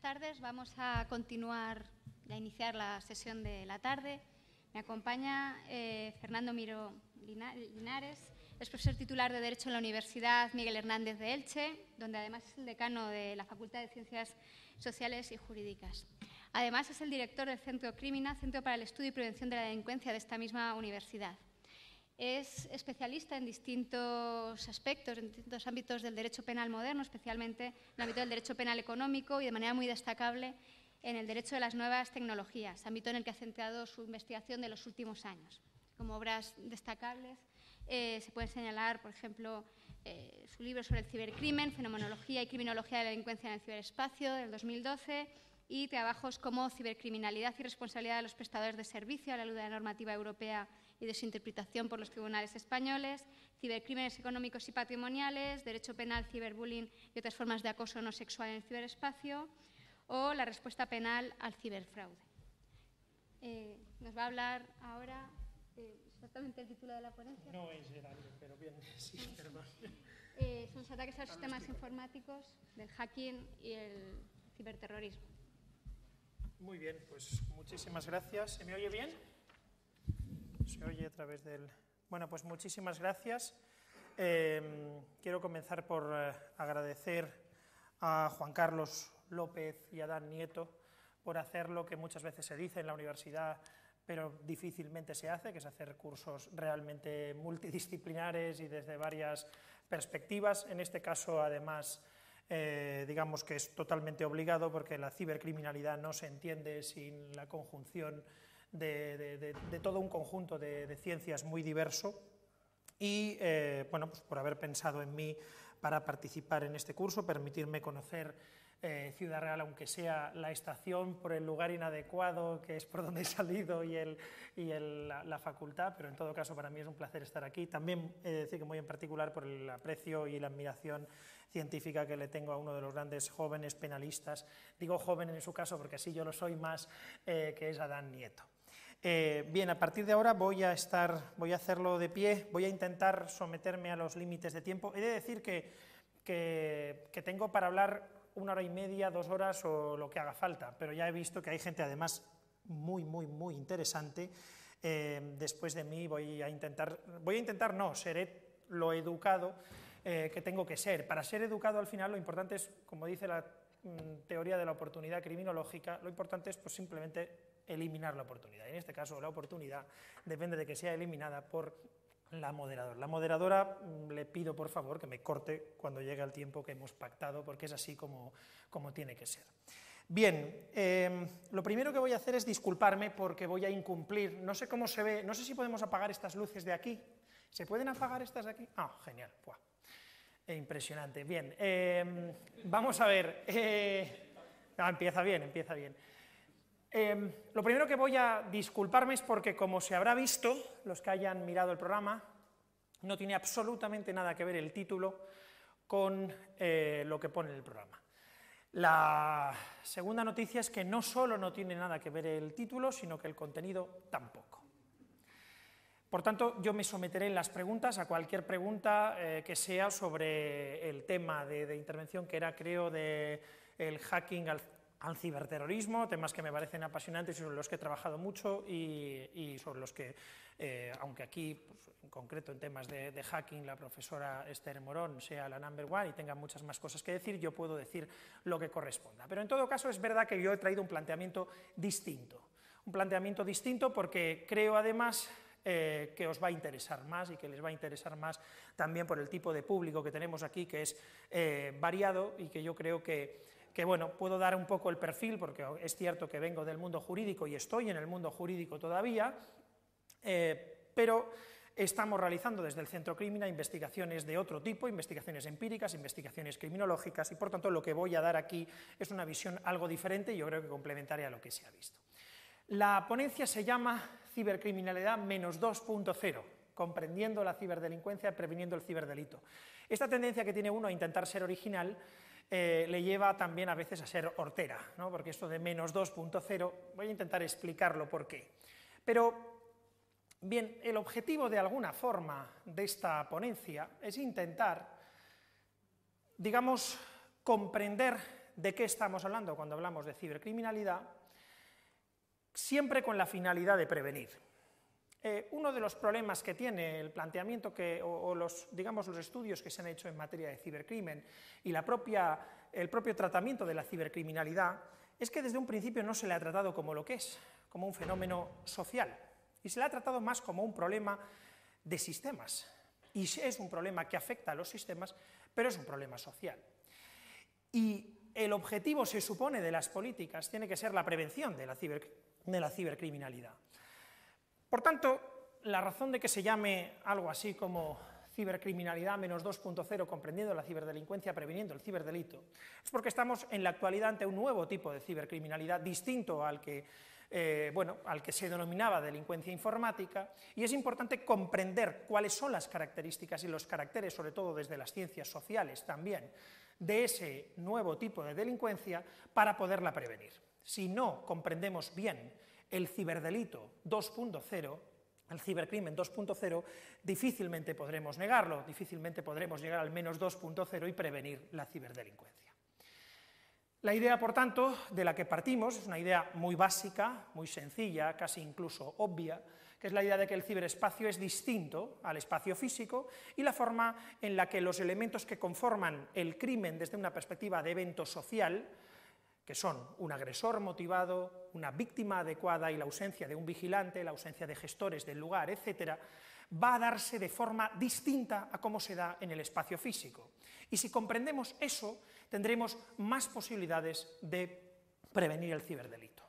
tardes. Vamos a continuar, a iniciar la sesión de la tarde. Me acompaña Fernando Miró Linares, es profesor titular de Derecho en la Universidad Miguel Hernández de Elche, donde además es el decano de la Facultad de Ciencias Sociales y Jurídicas. Además es el director del Centro Crímina, Centro para el Estudio y Prevención de la Delincuencia de esta misma universidad. Es especialista en distintos aspectos, en distintos ámbitos del derecho penal moderno, especialmente en el ámbito del derecho penal económico y de manera muy destacable en el derecho de las nuevas tecnologías, ámbito en el que ha centrado su investigación de los últimos años. Como obras destacables se pueden señalar, por ejemplo, su libro sobre el cibercrimen, Fenomenología y Criminología de la Delincuencia en el Ciberespacio, del 2012, y trabajos como Cibercriminalidad y Responsabilidad de los Prestadores de Servicio a la luz de la normativa europea y de su interpretación por los tribunales españoles, Cibercrímenes económicos y patrimoniales, Derecho penal, ciberbullying y otras formas de acoso no sexual en el ciberespacio, o la respuesta penal al ciberfraude. Nos va a hablar ahora exactamente el título de la ponencia. No es Gerardo, pero bien, sí, perdón. Son los ataques a los sistemas informáticos, del hacking y el ciberterrorismo. Muy bien, pues muchísimas gracias. ¿Se me oye bien? Se oye a través del... Bueno, pues muchísimas gracias. Quiero comenzar por agradecer a Juan Carlos López y a Dan Nieto por hacer lo que muchas veces se dice en la universidad, pero difícilmente se hace, que es hacer cursos realmente multidisciplinares y desde varias perspectivas. En este caso, además, digamos que es totalmente obligado, porque la cibercriminalidad no se entiende sin la conjunción de todo un conjunto de ciencias muy diverso. Y, bueno, pues por haber pensado en mí para participar en este curso, permitirme conocer Ciudad Real, aunque sea la estación, por el lugar inadecuado, que es por donde he salido, la facultad, pero en todo caso para mí es un placer estar aquí. También he de decir que muy en particular por el aprecio y la admiración científica que le tengo a uno de los grandes jóvenes penalistas, digo joven en su caso porque así yo lo soy más, que es Dan Nieto. Bien, a partir de ahora voy a hacerlo de pie, voy a intentar someterme a los límites de tiempo. He de decir que tengo para hablar 1 hora y media, 2 horas o lo que haga falta, pero ya he visto que hay gente además muy interesante. Después de mí seré lo educado que tengo que ser. Para ser educado al final lo importante es, como dice la teoría de la oportunidad criminológica, lo importante es pues simplemente eliminar la oportunidad. Y en este caso la oportunidad depende de que sea eliminada por la moderadora. La moderadora le pido por favor que me corte cuando llegue el tiempo que hemos pactado, porque es así como tiene que ser. Bien, lo primero que voy a hacer es disculparme porque voy a incumplir, no sé cómo se ve, no sé si podemos apagar estas luces de aquí. ¿Se pueden apagar estas de aquí? Ah, genial, ¡buah! Impresionante. Bien, vamos a ver. Empieza bien. Lo primero que voy a disculparme es porque, como se habrá visto, los que hayan mirado el programa, no tiene absolutamente nada que ver el título con lo que pone en el programa. La segunda noticia es que no solo no tiene nada que ver el título, sino que el contenido tampoco. Por tanto, yo me someteré en las preguntas a cualquier pregunta que sea sobre el tema de intervención, que era, creo, del hacking al ciberterrorismo, temas que me parecen apasionantes y sobre los que he trabajado mucho y sobre los que, aunque aquí, pues, en concreto en temas de hacking, la profesora Esther Morón sea la number one y tenga muchas más cosas que decir, yo puedo decir lo que corresponda. Pero en todo caso es verdad que yo he traído un planteamiento distinto porque creo además que os va a interesar más y que les va a interesar más también por el tipo de público que tenemos aquí, que es variado, y que yo creo que bueno, puedo dar un poco el perfil, porque es cierto que vengo del mundo jurídico y estoy en el mundo jurídico todavía, pero estamos realizando desde el Centro Crímina investigaciones de otro tipo, investigaciones empíricas, investigaciones criminológicas, y por tanto lo que voy a dar aquí es una visión algo diferente y yo creo que complementaria a lo que se ha visto. La ponencia se llama Cibercriminalidad -2.0, comprendiendo la ciberdelincuencia, previniendo el ciberdelito. Esta tendencia que tiene uno a intentar ser original le lleva también a veces a ser hortera, ¿no? Porque esto de -2.0, voy a intentar explicarlo por qué. Pero, bien, el objetivo de alguna forma de esta ponencia es intentar, digamos, comprender de qué estamos hablando cuando hablamos de cibercriminalidad, siempre con la finalidad de prevenir. Uno de los problemas que tiene el planteamiento o los estudios que se han hecho en materia de cibercrimen y el propio tratamiento de la cibercriminalidad es que desde un principio no se le ha tratado como lo que es, como un fenómeno social, y se le ha tratado más como un problema de sistemas. Y es un problema que afecta a los sistemas, pero es un problema social. Y el objetivo, se supone, de las políticas tiene que ser la prevención de la cibercriminalidad. Por tanto, la razón de que se llame algo así como cibercriminalidad menos 2.0, comprendiendo la ciberdelincuencia, previniendo el ciberdelito, es porque estamos en la actualidad ante un nuevo tipo de cibercriminalidad distinto al que se denominaba delincuencia informática, y es importante comprender cuáles son las características y los caracteres, sobre todo desde las ciencias sociales también, de ese nuevo tipo de delincuencia para poderla prevenir. Si no comprendemos bien el ciberdelito 2.0, el cibercrimen 2.0, difícilmente podremos negarlo, difícilmente podremos llegar al menos 2.0 y prevenir la ciberdelincuencia. La idea, por tanto, de la que partimos es una idea muy básica, muy sencilla, casi incluso obvia, que es la idea de que el ciberespacio es distinto al espacio físico y la forma en la que los elementos que conforman el crimen desde una perspectiva de evento social, que son un agresor motivado, una víctima adecuada y la ausencia de un vigilante, la ausencia de gestores del lugar, etc., va a darse de forma distinta a cómo se da en el espacio físico. Y si comprendemos eso, tendremos más posibilidades de prevenir el ciberdelito.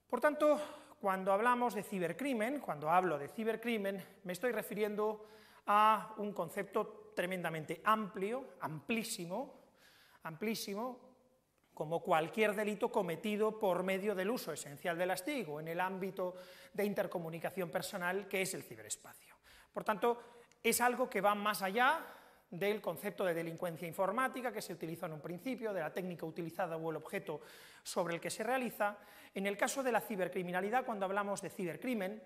Por tanto, cuando hablamos de cibercrimen, cuando hablo de cibercrimen, me estoy refiriendo a un concepto tremendamente amplio, amplísimo, como cualquier delito cometido por medio del uso esencial del castigo en el ámbito de intercomunicación personal que es el ciberespacio. Por tanto, es algo que va más allá del concepto de delincuencia informática que se utilizó en un principio, de la técnica utilizada o el objeto sobre el que se realiza. En el caso de la cibercriminalidad, cuando hablamos de cibercrimen,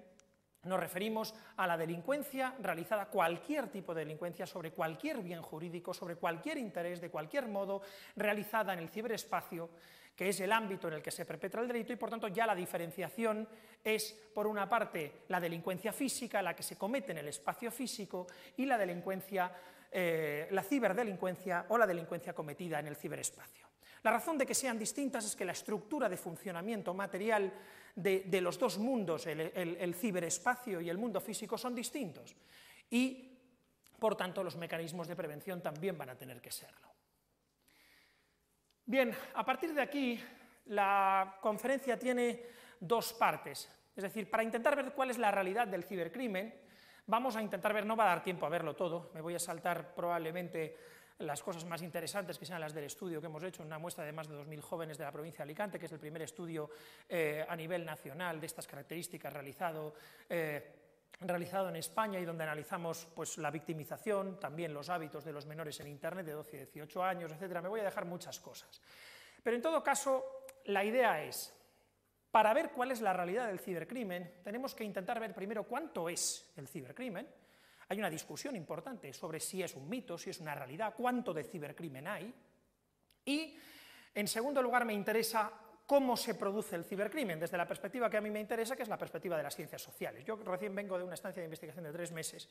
nos referimos a la delincuencia realizada, cualquier tipo de delincuencia sobre cualquier bien jurídico, sobre cualquier interés, de cualquier modo, realizada en el ciberespacio, que es el ámbito en el que se perpetra el delito, y por tanto ya la diferenciación es, por una parte, la delincuencia física, la que se comete en el espacio físico, y la ciberdelincuencia o la delincuencia cometida en el ciberespacio. La razón de que sean distintas es que la estructura de funcionamiento material de los dos mundos, el ciberespacio y el mundo físico, son distintos y, por tanto, los mecanismos de prevención también van a tener que serlo. Bien, a partir de aquí, la conferencia tiene dos partes, es decir, para intentar ver cuál es la realidad del cibercrimen, vamos a intentar ver, no va a dar tiempo a verlo todo, me voy a saltar probablemente las cosas más interesantes, que sean las del estudio que hemos hecho en una muestra de más de 2.000 jóvenes de la provincia de Alicante, que es el primer estudio a nivel nacional de estas características realizado en España, y donde analizamos pues, la victimización, también los hábitos de los menores en Internet de 12 y 18 años, etc. Me voy a dejar muchas cosas. Pero en todo caso, la idea es, para ver cuál es la realidad del cibercrimen, tenemos que intentar ver primero cuánto es el cibercrimen. Hay una discusión importante sobre si es un mito, si es una realidad, cuánto de cibercrimen hay. Y, en segundo lugar, me interesa cómo se produce el cibercrimen, desde la perspectiva que a mí me interesa, que es la perspectiva de las ciencias sociales. Yo recién vengo de una estancia de investigación de 3 meses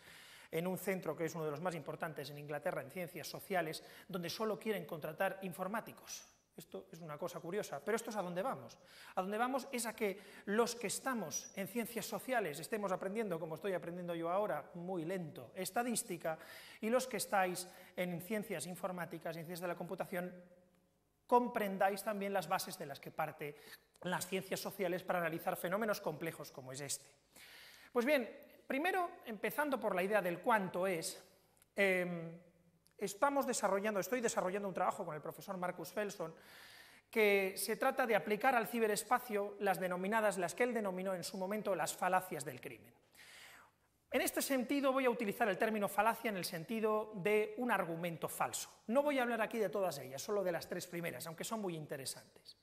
en un centro que es uno de los más importantes en Inglaterra en ciencias sociales, donde solo quieren contratar informáticos. Esto es una cosa curiosa, pero esto es a dónde vamos. A dónde vamos es a que los que estamos en ciencias sociales estemos aprendiendo, como estoy aprendiendo yo ahora, muy lento, estadística, y los que estáis en ciencias informáticas, en ciencias de la computación, comprendáis también las bases de las que parte las ciencias sociales para analizar fenómenos complejos como es este. Pues bien, primero, empezando por la idea del cuánto es, estoy desarrollando un trabajo con el profesor Marcus Felson que se trata de aplicar al ciberespacio las que él denominó en su momento las falacias del crimen. En este sentido voy a utilizar el término falacia en el sentido de un argumento falso. No voy a hablar aquí de todas ellas, solo de las 3 primeras, aunque son muy interesantes.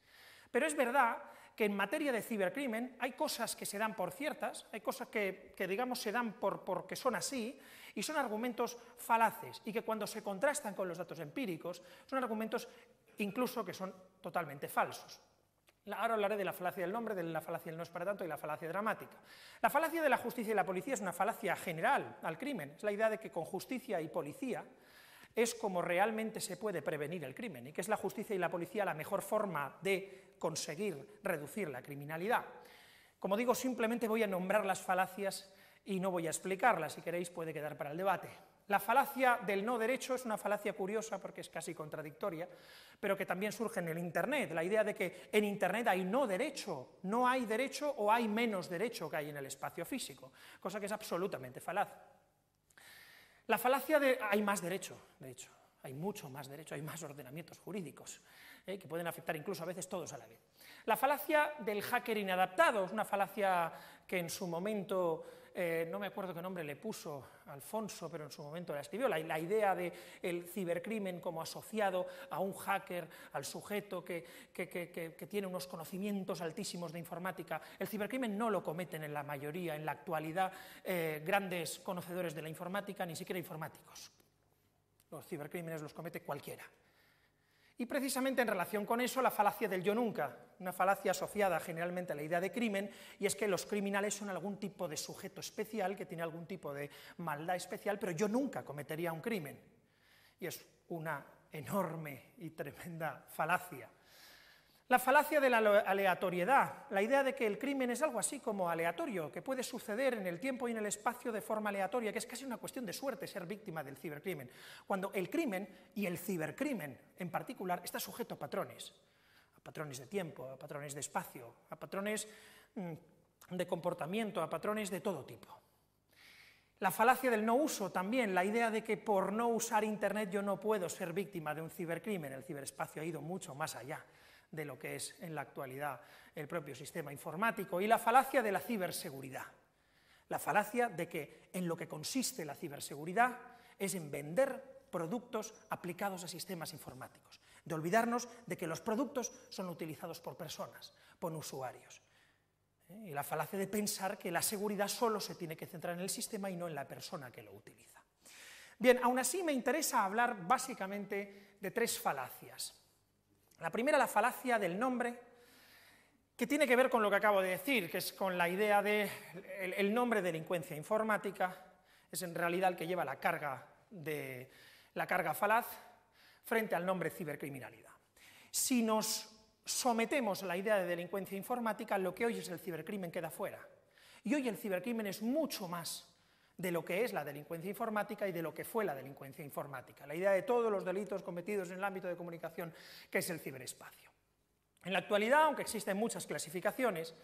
Pero es verdad que en materia de cibercrimen hay cosas que se dan por ciertas, hay cosas que digamos se dan porque son así, Y son argumentos falaces y que cuando se contrastan con los datos empíricos son argumentos incluso que son totalmente falsos. Ahora hablaré de la falacia del nombre, de la falacia del no es para tanto y la falacia dramática. La falacia de la justicia y la policía es una falacia general al crimen. Es la idea de que con justicia y policía es como realmente se puede prevenir el crimen y que es la justicia y la policía la mejor forma de conseguir reducir la criminalidad. Como digo, simplemente voy a nombrar las falacias y no voy a explicarlas. Si queréis puede quedar para el debate. La falacia del no derecho es una falacia curiosa porque es casi contradictoria, pero que también surge en el Internet, la idea de que en Internet hay no derecho, no hay derecho o hay menos derecho que hay en el espacio físico, cosa que es absolutamente falaz. La falacia de hay más derecho, de hecho, hay mucho más derecho, hay más ordenamientos jurídicos, que pueden afectar incluso a veces todos a la vez. La falacia del hacker inadaptado es una falacia que en su momento, no me acuerdo qué nombre le puso Alfonso, pero en su momento la escribió, la idea del cibercrimen como asociado a un hacker, al sujeto que tiene unos conocimientos altísimos de informática. El cibercrimen no lo cometen en la mayoría, en la actualidad, grandes conocedores de la informática, ni siquiera informáticos. Los cibercrímenes los comete cualquiera. Y precisamente en relación con eso, la falacia del yo nunca, una falacia asociada generalmente a la idea de crimen, y es que los criminales son algún tipo de sujeto especial, que tiene algún tipo de maldad especial, pero yo nunca cometería un crimen. Y es una enorme y tremenda falacia. La falacia de la aleatoriedad, la idea de que el crimen es algo así como aleatorio, que puede suceder en el tiempo y en el espacio de forma aleatoria, que es casi una cuestión de suerte ser víctima del cibercrimen, cuando el crimen y el cibercrimen en particular está sujeto a patrones de tiempo, a patrones de espacio, a patrones de comportamiento, a patrones de todo tipo. La falacia del no uso también, la idea de que por no usar Internet yo no puedo ser víctima de un cibercrimen. El ciberespacio ha ido mucho más allá de lo que es en la actualidad el propio sistema informático, y la falacia de la ciberseguridad. La falacia de que en lo que consiste la ciberseguridad es en vender productos aplicados a sistemas informáticos, de olvidarnos de que los productos son utilizados por personas, por usuarios. Y la falacia de pensar que la seguridad solo se tiene que centrar en el sistema y no en la persona que lo utiliza. Bien, aún así me interesa hablar básicamente de tres falacias. La primera, la falacia del nombre, que tiene que ver con lo que acabo de decir, que es con la idea de el nombre delincuencia informática, es en realidad el que lleva la carga falaz frente al nombre cibercriminalidad. Si nos sometemos a la idea de delincuencia informática, lo que hoy es el cibercrimen queda fuera. Y hoy el cibercrimen es mucho más de lo que es la delincuencia informática y de lo que fue la delincuencia informática, la idea de todos los delitos cometidos en el ámbito de comunicación, que es el ciberespacio. En la actualidad, aunque existen muchas clasificaciones,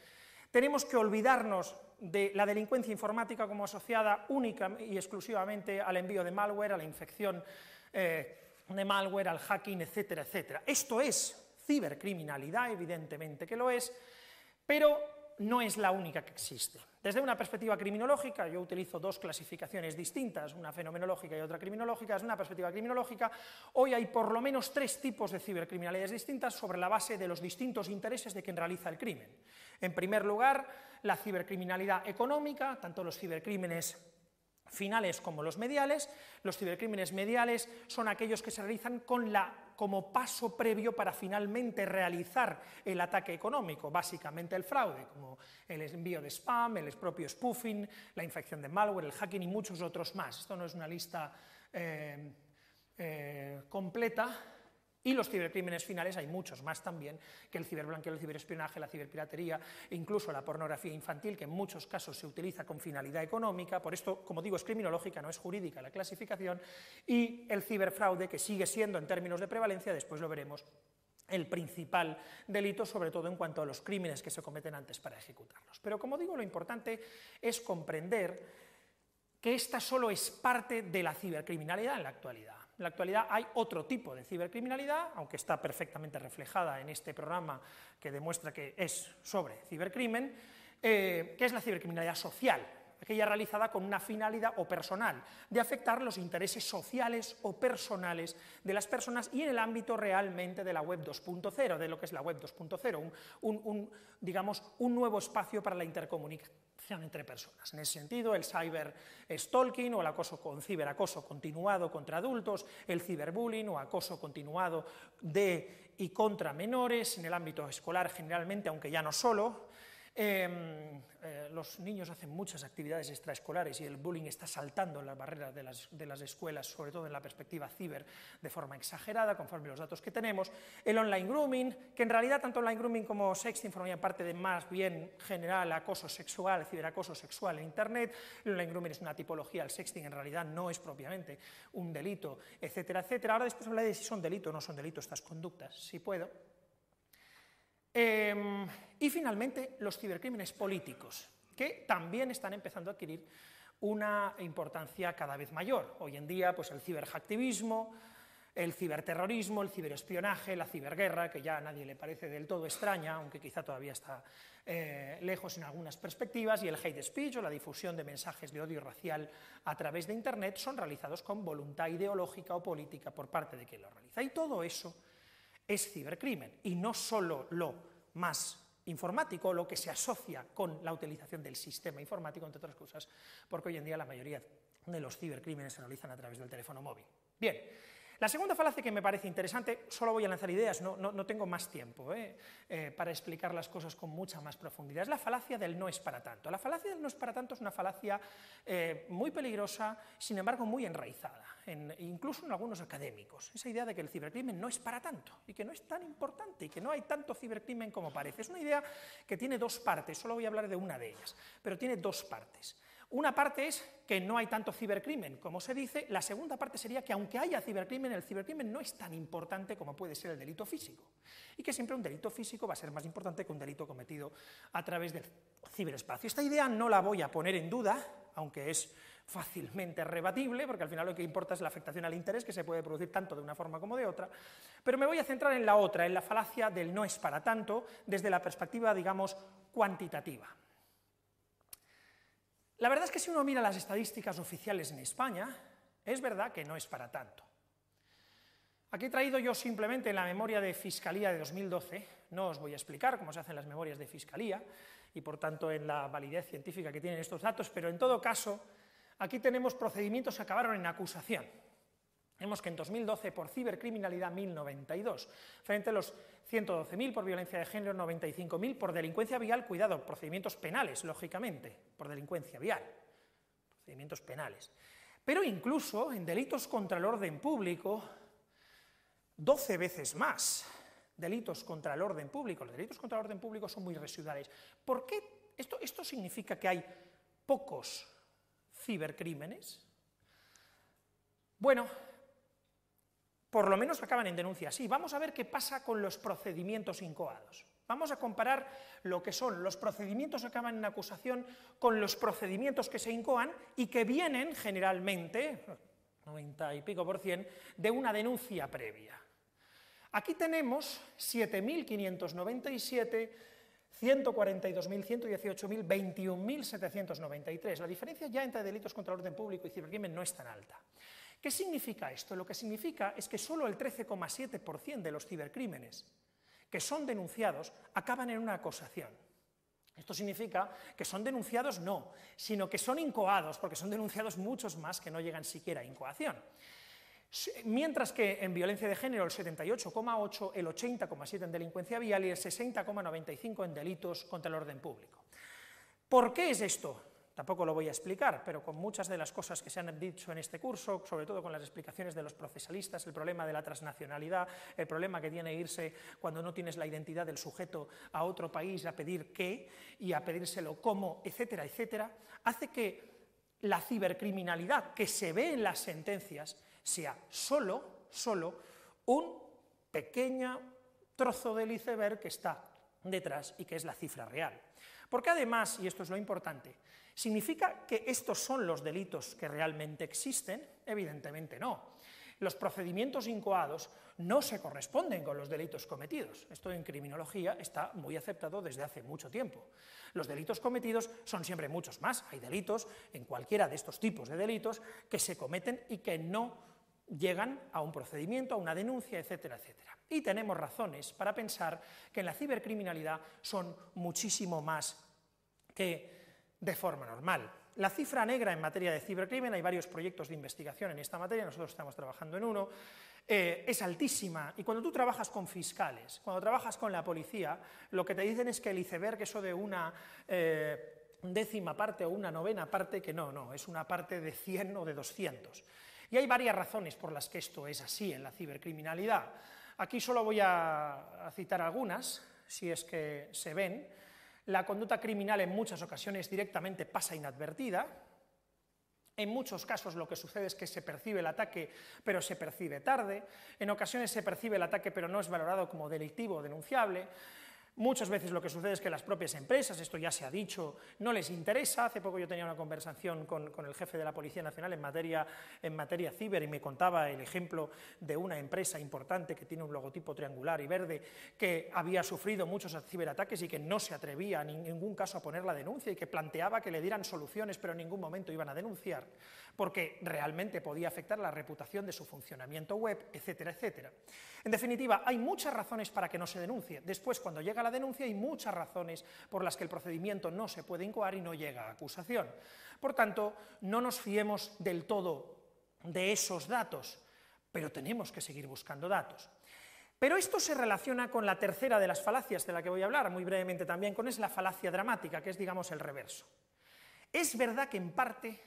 tenemos que olvidarnos de la delincuencia informática como asociada única y exclusivamente al envío de malware, a la infección de malware, al hacking, etcétera, etcétera. Esto es cibercriminalidad, evidentemente que lo es, pero no es la única que existe. Desde una perspectiva criminológica, yo utilizo dos clasificaciones distintas, una fenomenológica y otra criminológica. Desde una perspectiva criminológica, hoy hay por lo menos tres tipos de cibercriminalidades distintas sobre la base de los distintos intereses de quien realiza el crimen. En primer lugar, la cibercriminalidad económica, tanto los cibercrímenes finales como los mediales. Los cibercrímenes mediales son aquellos que se realizan como paso previo para finalmente realizar el ataque económico, básicamente el fraude, como el envío de spam, el propio spoofing, la infección de malware, el hacking y muchos otros más. Esto no es una lista completa. Y los cibercrímenes finales, hay muchos más también, que el ciberblanqueo, el ciberespionaje, la ciberpiratería e incluso la pornografía infantil, que en muchos casos se utiliza con finalidad económica. Por esto, como digo, es criminológica, no es jurídica la clasificación. Y el ciberfraude, que sigue siendo, en términos de prevalencia, después lo veremos, el principal delito, sobre todo en cuanto a los crímenes que se cometen antes para ejecutarlos. Pero, como digo, lo importante es comprender que esta solo es parte de la cibercriminalidad en la actualidad. En la actualidad hay otro tipo de cibercriminalidad, aunque está perfectamente reflejada en este programa que demuestra que es sobre cibercrimen, que es la cibercriminalidad social. aquella realizada con una finalidad o personal, de afectar los intereses sociales o personales de las personas y en el ámbito realmente de la web 2.0, de lo que es la web 2.0, digamos, un nuevo espacio para la intercomunicación entre personas. En ese sentido, el cyberstalking o el acoso con ciberacoso continuado contra adultos, el ciberbullying o acoso continuado de y contra menores, en el ámbito escolar generalmente, aunque ya no solo. Los niños hacen muchas actividades extraescolares y el bullying está saltando las barreras de las escuelas, sobre todo en la perspectiva ciber, de forma exagerada, conforme los datos que tenemos. El online grooming, que en realidad tanto online grooming como sexting forman parte de más bien general acoso sexual, ciberacoso sexual en Internet. El online grooming es una tipología, el sexting en realidad no es propiamente un delito, etcétera, etcétera. Ahora después hablaré de si son delito o no son delito estas conductas, si puedo. Y finalmente, los cibercrímenes políticos, que también están empezando a adquirir una importancia cada vez mayor. Hoy en día, pues el ciberhacktivismo, el ciberterrorismo, el ciberespionaje, la ciberguerra, que ya a nadie le parece del todo extraña, aunque quizá todavía está lejos en algunas perspectivas, y el hate speech o la difusión de mensajes de odio racial a través de Internet son realizados con voluntad ideológica o política por parte de quien lo realiza. Y todo eso es cibercrimen, y no solo lo más informático, lo que se asocia con la utilización del sistema informático, entre otras cosas, porque hoy en día la mayoría de los cibercrímenes se realizan a través del teléfono móvil. Bien, la segunda falacia que me parece interesante, solo voy a lanzar ideas, no tengo más tiempo para explicar las cosas con mucha más profundidad, es la falacia del no es para tanto. La falacia del no es para tanto es una falacia muy peligrosa, sin embargo muy enraizada, incluso en algunos académicos. Esa idea de que el cibercrimen no es para tanto y que no es tan importante y que no hay tanto cibercrimen como parece. Es una idea que tiene dos partes, solo voy a hablar de una de ellas, pero tiene dos partes. Una parte es que no hay tanto cibercrimen, como se dice. La segunda parte sería que aunque haya cibercrimen, el cibercrimen no es tan importante como puede ser el delito físico. Y que siempre un delito físico va a ser más importante que un delito cometido a través del ciberespacio. Esta idea no la voy a poner en duda, aunque es fácilmente rebatible, porque al final lo que importa es la afectación al interés, que se puede producir tanto de una forma como de otra, pero me voy a centrar en la otra, en la falacia del no es para tanto, desde la perspectiva, digamos, cuantitativa. La verdad es que si uno mira las estadísticas oficiales en España, es verdad que no es para tanto. Aquí he traído yo simplemente la memoria de Fiscalía de 2012, no os voy a explicar cómo se hacen las memorias de Fiscalía y por tanto en la validez científica que tienen estos datos, pero en todo caso, aquí tenemos procedimientos que acabaron en acusación. Vemos que en 2012 por cibercriminalidad 1092, frente a los 112.000 por violencia de género, 95.000 por delincuencia vial, cuidado, procedimientos penales, lógicamente, por delincuencia vial, procedimientos penales. Pero incluso en delitos contra el orden público, 12 veces más delitos contra el orden público. Los delitos contra el orden público son muy residuales. ¿Por qué? ¿Esto significa que hay pocos cibercrímenes? Bueno, por lo menos acaban en denuncia, sí. Vamos a ver qué pasa con los procedimientos incoados. Vamos a comparar lo que son los procedimientos que acaban en acusación con los procedimientos que se incoan y que vienen generalmente, 90 y pico %, de una denuncia previa. Aquí tenemos 7.597, 142.000, 118.000, 21.793. La diferencia ya entre delitos contra el orden público y cibercrimen no es tan alta. ¿Qué significa esto? Lo que significa es que solo el 13,7% de los cibercrímenes que son denunciados acaban en una acusación. Esto significa que son denunciados no, sino que son incoados, porque son denunciados muchos más que no llegan siquiera a incoación. Mientras que en violencia de género el 78,8%, el 80,7% en delincuencia vial y el 60,95% en delitos contra el orden público. ¿Por qué es esto? Tampoco lo voy a explicar, pero con muchas de las cosas que se han dicho en este curso, sobre todo con las explicaciones de los procesalistas, el problema de la transnacionalidad, el problema que tiene irse cuando no tienes la identidad del sujeto a otro país a pedir qué y a pedírselo cómo, etcétera, etcétera, hace que la cibercriminalidad que se ve en las sentencias sea solo un pequeño trozo del iceberg que está detrás y que es la cifra real. Porque además, y esto es lo importante, ¿significa que estos son los delitos que realmente existen? Evidentemente no. Los procedimientos incoados no se corresponden con los delitos cometidos. Esto en criminología está muy aceptado desde hace mucho tiempo. Los delitos cometidos son siempre muchos más. Hay delitos, en cualquiera de estos tipos de delitos, que se cometen y que no llegan a un procedimiento, a una denuncia, etcétera, etcétera. Y tenemos razones para pensar que en la cibercriminalidad son muchísimo más que de forma normal. La cifra negra en materia de cibercrimen, hay varios proyectos de investigación en esta materia, nosotros estamos trabajando en uno, es altísima, y cuando tú trabajas con fiscales, cuando trabajas con la policía, lo que te dicen es que el iceberg, eso de una décima parte o una novena parte, que no, es una parte de 100 o de 200. Y hay varias razones por las que esto es así en la cibercriminalidad. Aquí solo voy a citar algunas, si es que se ven. La conducta criminal en muchas ocasiones directamente pasa inadvertida. En muchos casos lo que sucede es que se percibe el ataque, pero se percibe tarde. En ocasiones se percibe el ataque, pero no es valorado como delictivo o denunciable. Muchas veces lo que sucede es que las propias empresas, esto ya se ha dicho, no les interesa. Hace poco yo tenía una conversación con el jefe de la Policía Nacional en materia ciber y me contaba el ejemplo de una empresa importante que tiene un logotipo triangular y verde que había sufrido muchos ciberataques y que no se atrevía en ningún caso a poner la denuncia y que planteaba que le dieran soluciones pero en ningún momento iban a denunciar porque realmente podía afectar la reputación de su funcionamiento web, etcétera, etcétera. En definitiva, hay muchas razones para que no se denuncie. Después, cuando llega la denuncia, hay muchas razones por las que el procedimiento no se puede incoar y no llega a acusación. Por tanto, no nos fiemos del todo de esos datos, pero tenemos que seguir buscando datos. Pero esto se relaciona con la tercera de las falacias de la que voy a hablar, muy brevemente también, con es la falacia dramática, que es, digamos, el reverso. Es verdad que en parte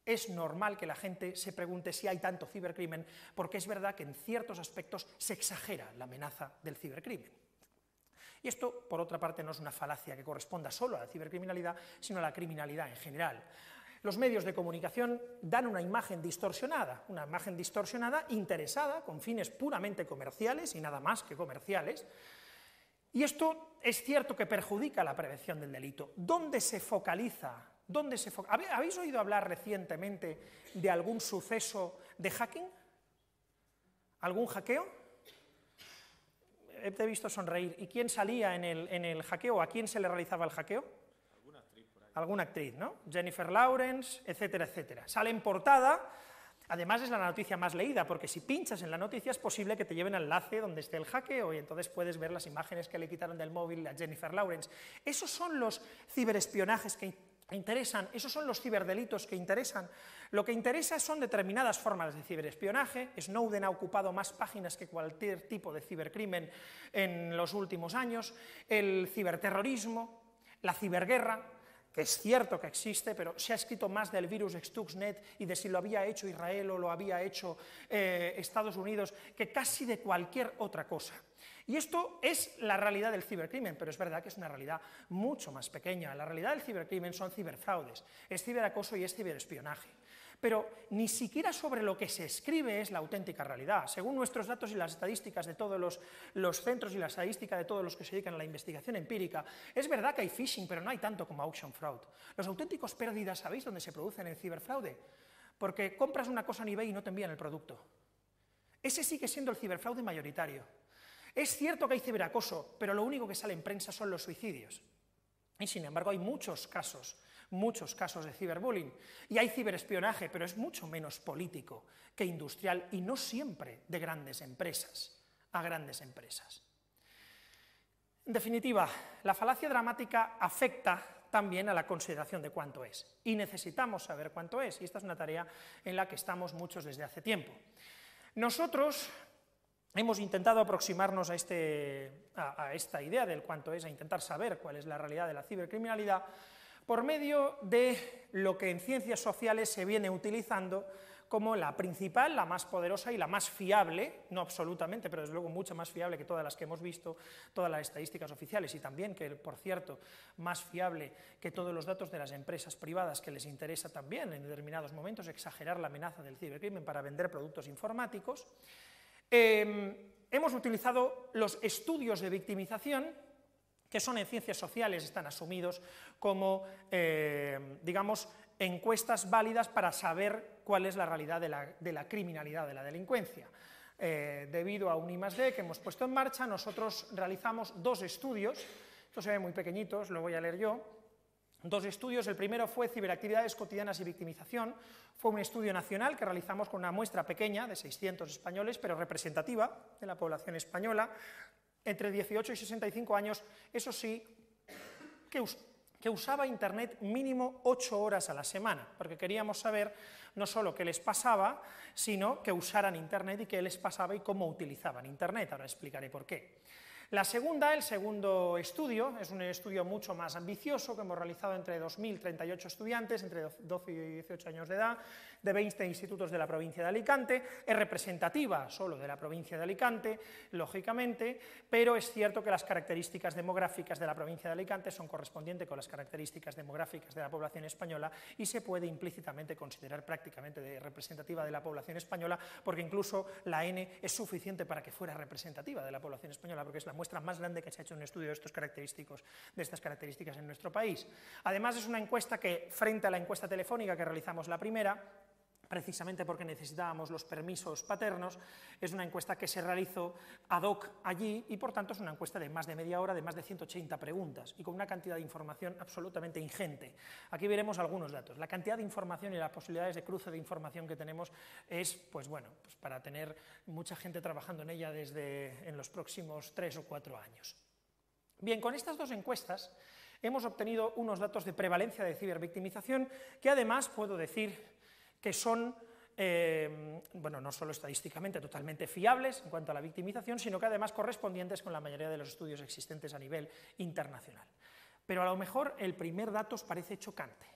es normal que la gente se pregunte si hay tanto cibercrimen, porque es verdad que en ciertos aspectos se exagera la amenaza del cibercrimen. Y esto, por otra parte, no es una falacia que corresponda solo a la cibercriminalidad, sino a la criminalidad en general. Los medios de comunicación dan una imagen distorsionada interesada, con fines puramente comerciales y nada más que comerciales, y esto es cierto que perjudica la prevención del delito. ¿Dónde se focaliza? ¿Habéis oído hablar recientemente de algún suceso de hacking? ¿Algún hackeo? Te he visto sonreír. ¿Y quién salía en el hackeo? ¿A quién se le realizaba el hackeo? Alguna actriz por ahí. Alguna actriz, ¿no? Jennifer Lawrence, etcétera, etcétera. Sale en portada, además es la noticia más leída, porque si pinchas en la noticia es posible que te lleven al enlace donde esté el hackeo y entonces puedes ver las imágenes que le quitaron del móvil a Jennifer Lawrence. Esos son los ciberespionajes que interesan, esos son los ciberdelitos que interesan. Lo que interesa son determinadas formas de ciberespionaje. Snowden ha ocupado más páginas que cualquier tipo de cibercrimen en los últimos años. El ciberterrorismo, la ciberguerra, que es cierto que existe, pero se ha escrito más del virus Stuxnet y de si lo había hecho Israel o lo había hecho Estados Unidos que casi de cualquier otra cosa. Y esto es la realidad del cibercrimen, pero es verdad que es una realidad mucho más pequeña. La realidad del cibercrimen son ciberfraudes, es ciberacoso y es ciberespionaje. Pero ni siquiera sobre lo que se escribe es la auténtica realidad. Según nuestros datos y las estadísticas de todos los centros y la estadística de todos los que se dedican a la investigación empírica, es verdad que hay phishing, pero no hay tanto como auction fraud. Los auténticos pérdidas, ¿sabéis dónde se producen en ciberfraude? Porque compras una cosa en eBay y no te envían el producto. Ese sigue siendo el ciberfraude mayoritario. Es cierto que hay ciberacoso, pero lo único que sale en prensa son los suicidios. Y sin embargo hay muchos casos de ciberbullying. Y hay ciberespionaje, pero es mucho menos político que industrial y no siempre de grandes empresas a grandes empresas. En definitiva, la falacia dramática afecta también a la consideración de cuánto es. Y necesitamos saber cuánto es. Y esta es una tarea en la que estamos muchos desde hace tiempo. Nosotros hemos intentado aproximarnos a esta idea del cuánto es, a intentar saber cuál es la realidad de la cibercriminalidad, por medio de lo que en ciencias sociales se viene utilizando como la principal, la más poderosa y la más fiable, no absolutamente, pero desde luego mucho más fiable que todas las que hemos visto, todas las estadísticas oficiales y también, que por cierto, más fiable que todos los datos de las empresas privadas que les interesa también en determinados momentos exagerar la amenaza del cibercrimen para vender productos informáticos. Hemos utilizado los estudios de victimización, que son en ciencias sociales, están asumidos como, digamos, encuestas válidas para saber cuál es la realidad de la criminalidad, de la delincuencia. Debido a un I+D que hemos puesto en marcha, nosotros realizamos 2 estudios, estos se ven muy pequeñitos, lo voy a leer yo. 2 estudios, el primero fue ciberactividades cotidianas y victimización, fue un estudio nacional que realizamos con una muestra pequeña de 600 españoles, pero representativa de la población española, entre 18 y 65 años, eso sí, que usaba Internet mínimo 8 horas a la semana, porque queríamos saber no solo qué les pasaba, sino que usaran Internet y qué les pasaba y cómo utilizaban Internet, ahora explicaré por qué. El segundo estudio, es un estudio mucho más ambicioso que hemos realizado entre 2.038 estudiantes, entre 12 y 18 años de edad, de 20 institutos de la provincia de Alicante, es representativa solo de la provincia de Alicante, lógicamente, pero es cierto que las características demográficas de la provincia de Alicante son correspondientes con las características demográficas de la población española y se puede implícitamente considerar prácticamente representativa de la población española, porque incluso la N es suficiente para que fuera representativa de la población española, porque es la muestra más grande que se ha hecho en un estudio de estas características en nuestro país. Además, es una encuesta que, frente a la encuesta telefónica que realizamos la primera, precisamente porque necesitábamos los permisos paternos, es una encuesta que se realizó ad hoc allí y, por tanto, es una encuesta de más de media hora, de más de 180 preguntas y con una cantidad de información absolutamente ingente. Aquí veremos algunos datos. La cantidad de información y las posibilidades de cruce de información que tenemos es, pues bueno, pues para tener mucha gente trabajando en ella en los próximos 3 o 4 años. Bien, con estas 2 encuestas hemos obtenido unos datos de prevalencia de cibervictimización que, además, puedo decir que son, bueno, no solo estadísticamente totalmente fiables en cuanto a la victimización, sino que además correspondientes con la mayoría de los estudios existentes a nivel internacional. Pero a lo mejor el primer dato os parece chocante.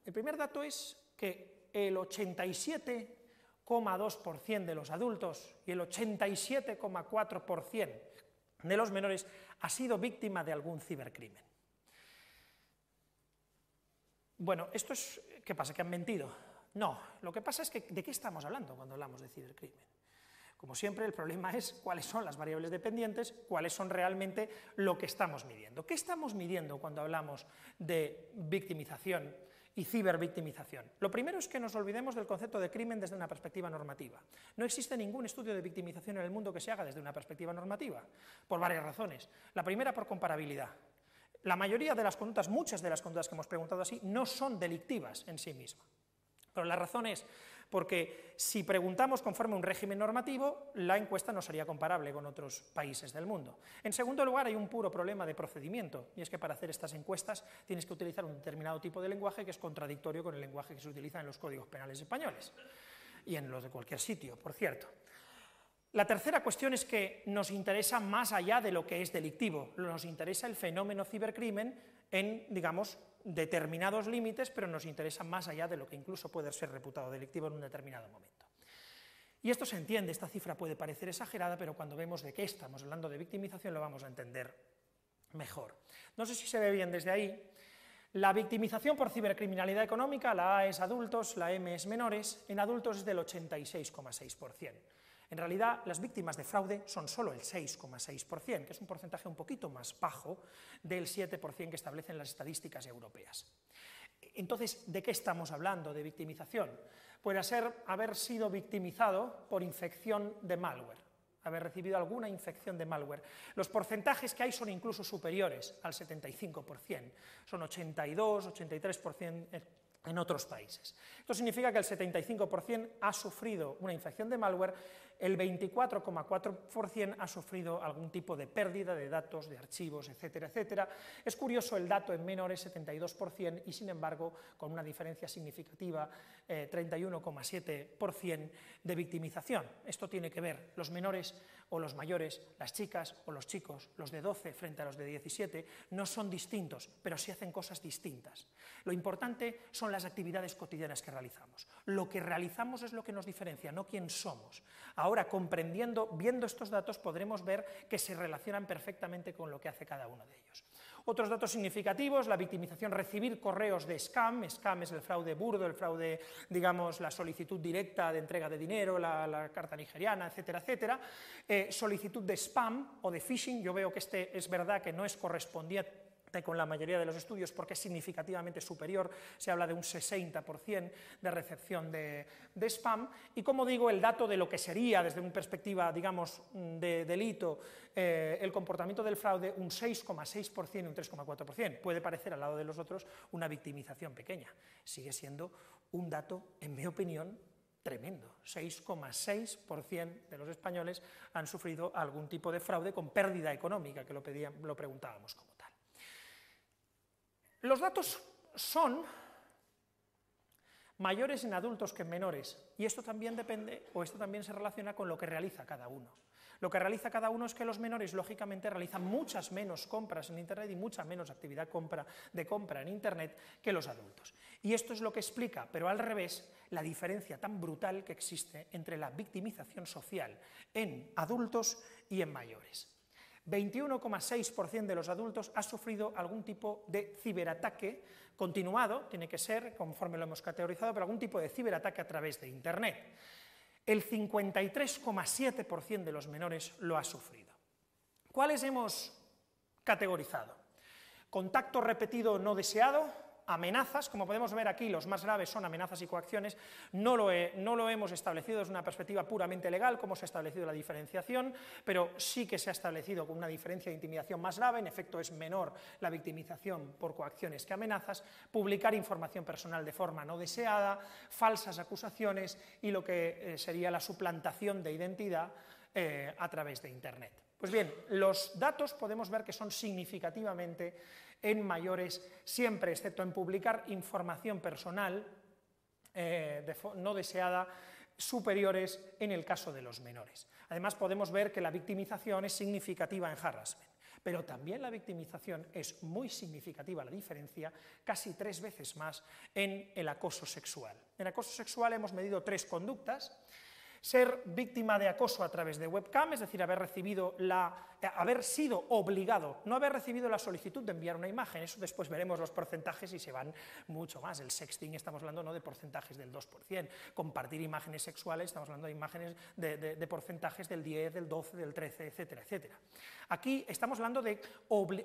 El primer dato es que el 87,2% de los adultos y el 87,4% de los menores ha sido víctima de algún cibercrimen. Bueno, ¿esto es qué pasa? ¿Que han mentido? No, lo que pasa es que ¿de qué estamos hablando cuando hablamos de cibercrimen? Como siempre, el problema es cuáles son las variables dependientes, cuáles son realmente lo que estamos midiendo. ¿Qué estamos midiendo cuando hablamos de victimización y cibervictimización? Lo primero es que nos olvidemos del concepto de crimen desde una perspectiva normativa. No existe ningún estudio de victimización en el mundo que se haga desde una perspectiva normativa, por varias razones. La primera, por comparabilidad. La mayoría de las conductas, muchas de las conductas que hemos preguntado así, no son delictivas en sí mismas. Pero la razón es porque si preguntamos conforme a un régimen normativo, la encuesta no sería comparable con otros países del mundo. En segundo lugar, hay un puro problema de procedimiento, y es que para hacer estas encuestas tienes que utilizar un determinado tipo de lenguaje que es contradictorio con el lenguaje que se utiliza en los códigos penales españoles, y en los de cualquier sitio, por cierto. La tercera cuestión es que nos interesa más allá de lo que es delictivo, nos interesa el fenómeno cibercrimen en, digamos, determinados límites, pero nos interesa más allá de lo que incluso puede ser reputado delictivo en un determinado momento. Y esto se entiende, esta cifra puede parecer exagerada, pero cuando vemos de qué estamos hablando de victimización lo vamos a entender mejor. No sé si se ve bien desde ahí. La victimización por cibercriminalidad económica, la A es adultos, la M es menores, en adultos es del 86,6%. En realidad, las víctimas de fraude son solo el 6,6%, que es un porcentaje un poquito más bajo del 7% que establecen las estadísticas europeas. Entonces, ¿de qué estamos hablando de victimización? Puede ser haber sido victimizado por infección de malware, haber recibido alguna infección de malware. Los porcentajes que hay son incluso superiores al 75%, son 82, 83% en otros países. Esto significa que el 75% ha sufrido una infección de malware, el 24,4% ha sufrido algún tipo de pérdida de datos, de archivos, etcétera, etcétera. Es curioso el dato en menores, 72%, y sin embargo, con una diferencia significativa, 31,7% de victimización. Esto tiene que ver los menores o los mayores, las chicas o los chicos, los de 12 frente a los de 17, no son distintos, pero sí hacen cosas distintas. Lo importante son las actividades cotidianas que realizamos. Lo que realizamos es lo que nos diferencia, no quién somos. Ahora, comprendiendo, viendo estos datos, podremos ver que se relacionan perfectamente con lo que hace cada uno de ellos. Otros datos significativos, la victimización, recibir correos de scam. Scam es el fraude burdo, el fraude, digamos, la solicitud directa de entrega de dinero, la carta nigeriana, etcétera, etcétera. Solicitud de spam o de phishing, yo veo que este es verdad que no es correspondiente con la mayoría de los estudios porque es significativamente superior, se habla de un 60% de recepción de spam, y como digo, el dato de lo que sería desde una perspectiva, digamos, de delito, el comportamiento del fraude, un 6,6% y un 3,4%. Puede parecer al lado de los otros una victimización pequeña, sigue siendo un dato, en mi opinión, tremendo. 6,6% de los españoles han sufrido algún tipo de fraude con pérdida económica, que lo preguntábamos como tal. Los datos son mayores en adultos que en menores, y esto también depende, o esto también se relaciona con lo que realiza cada uno. Lo que realiza cada uno es que los menores, lógicamente, realizan muchas menos compras en Internet y mucha menos actividad de compra en Internet que los adultos. Y esto es lo que explica, pero al revés, la diferencia tan brutal que existe entre la victimización social en adultos y en mayores. 21,6% de los adultos ha sufrido algún tipo de ciberataque continuado, tiene que ser, conforme lo hemos categorizado, pero algún tipo de ciberataque a través de Internet. El 53,7% de los menores lo ha sufrido. ¿Cuáles hemos categorizado? Contacto repetido no deseado, amenazas, como podemos ver aquí, los más graves son amenazas y coacciones. No lo hemos establecido desde una perspectiva puramente legal, como se ha establecido la diferenciación, pero sí que se ha establecido con una diferencia de intimidación más grave, en efecto es menor la victimización por coacciones que amenazas, publicar información personal de forma no deseada, falsas acusaciones y lo que sería la suplantación de identidad a través de Internet. Pues bien, los datos podemos ver que son significativamente en mayores siempre, excepto en publicar información personal no deseada, superiores en el caso de los menores. Además, podemos ver que la victimización es significativa en harassment, pero también la victimización es muy significativa, la diferencia, casi 3 veces más en el acoso sexual. En acoso sexual hemos medido 3 conductas. Ser víctima de acoso a través de webcam, es decir, haber sido obligado, no haber recibido la solicitud de enviar una imagen, eso después veremos los porcentajes y se van mucho más. El sexting, estamos hablando no de porcentajes del 2%, compartir imágenes sexuales, estamos hablando de imágenes de porcentajes del 10, del 12, del 13, etcétera, etcétera. Aquí estamos hablando de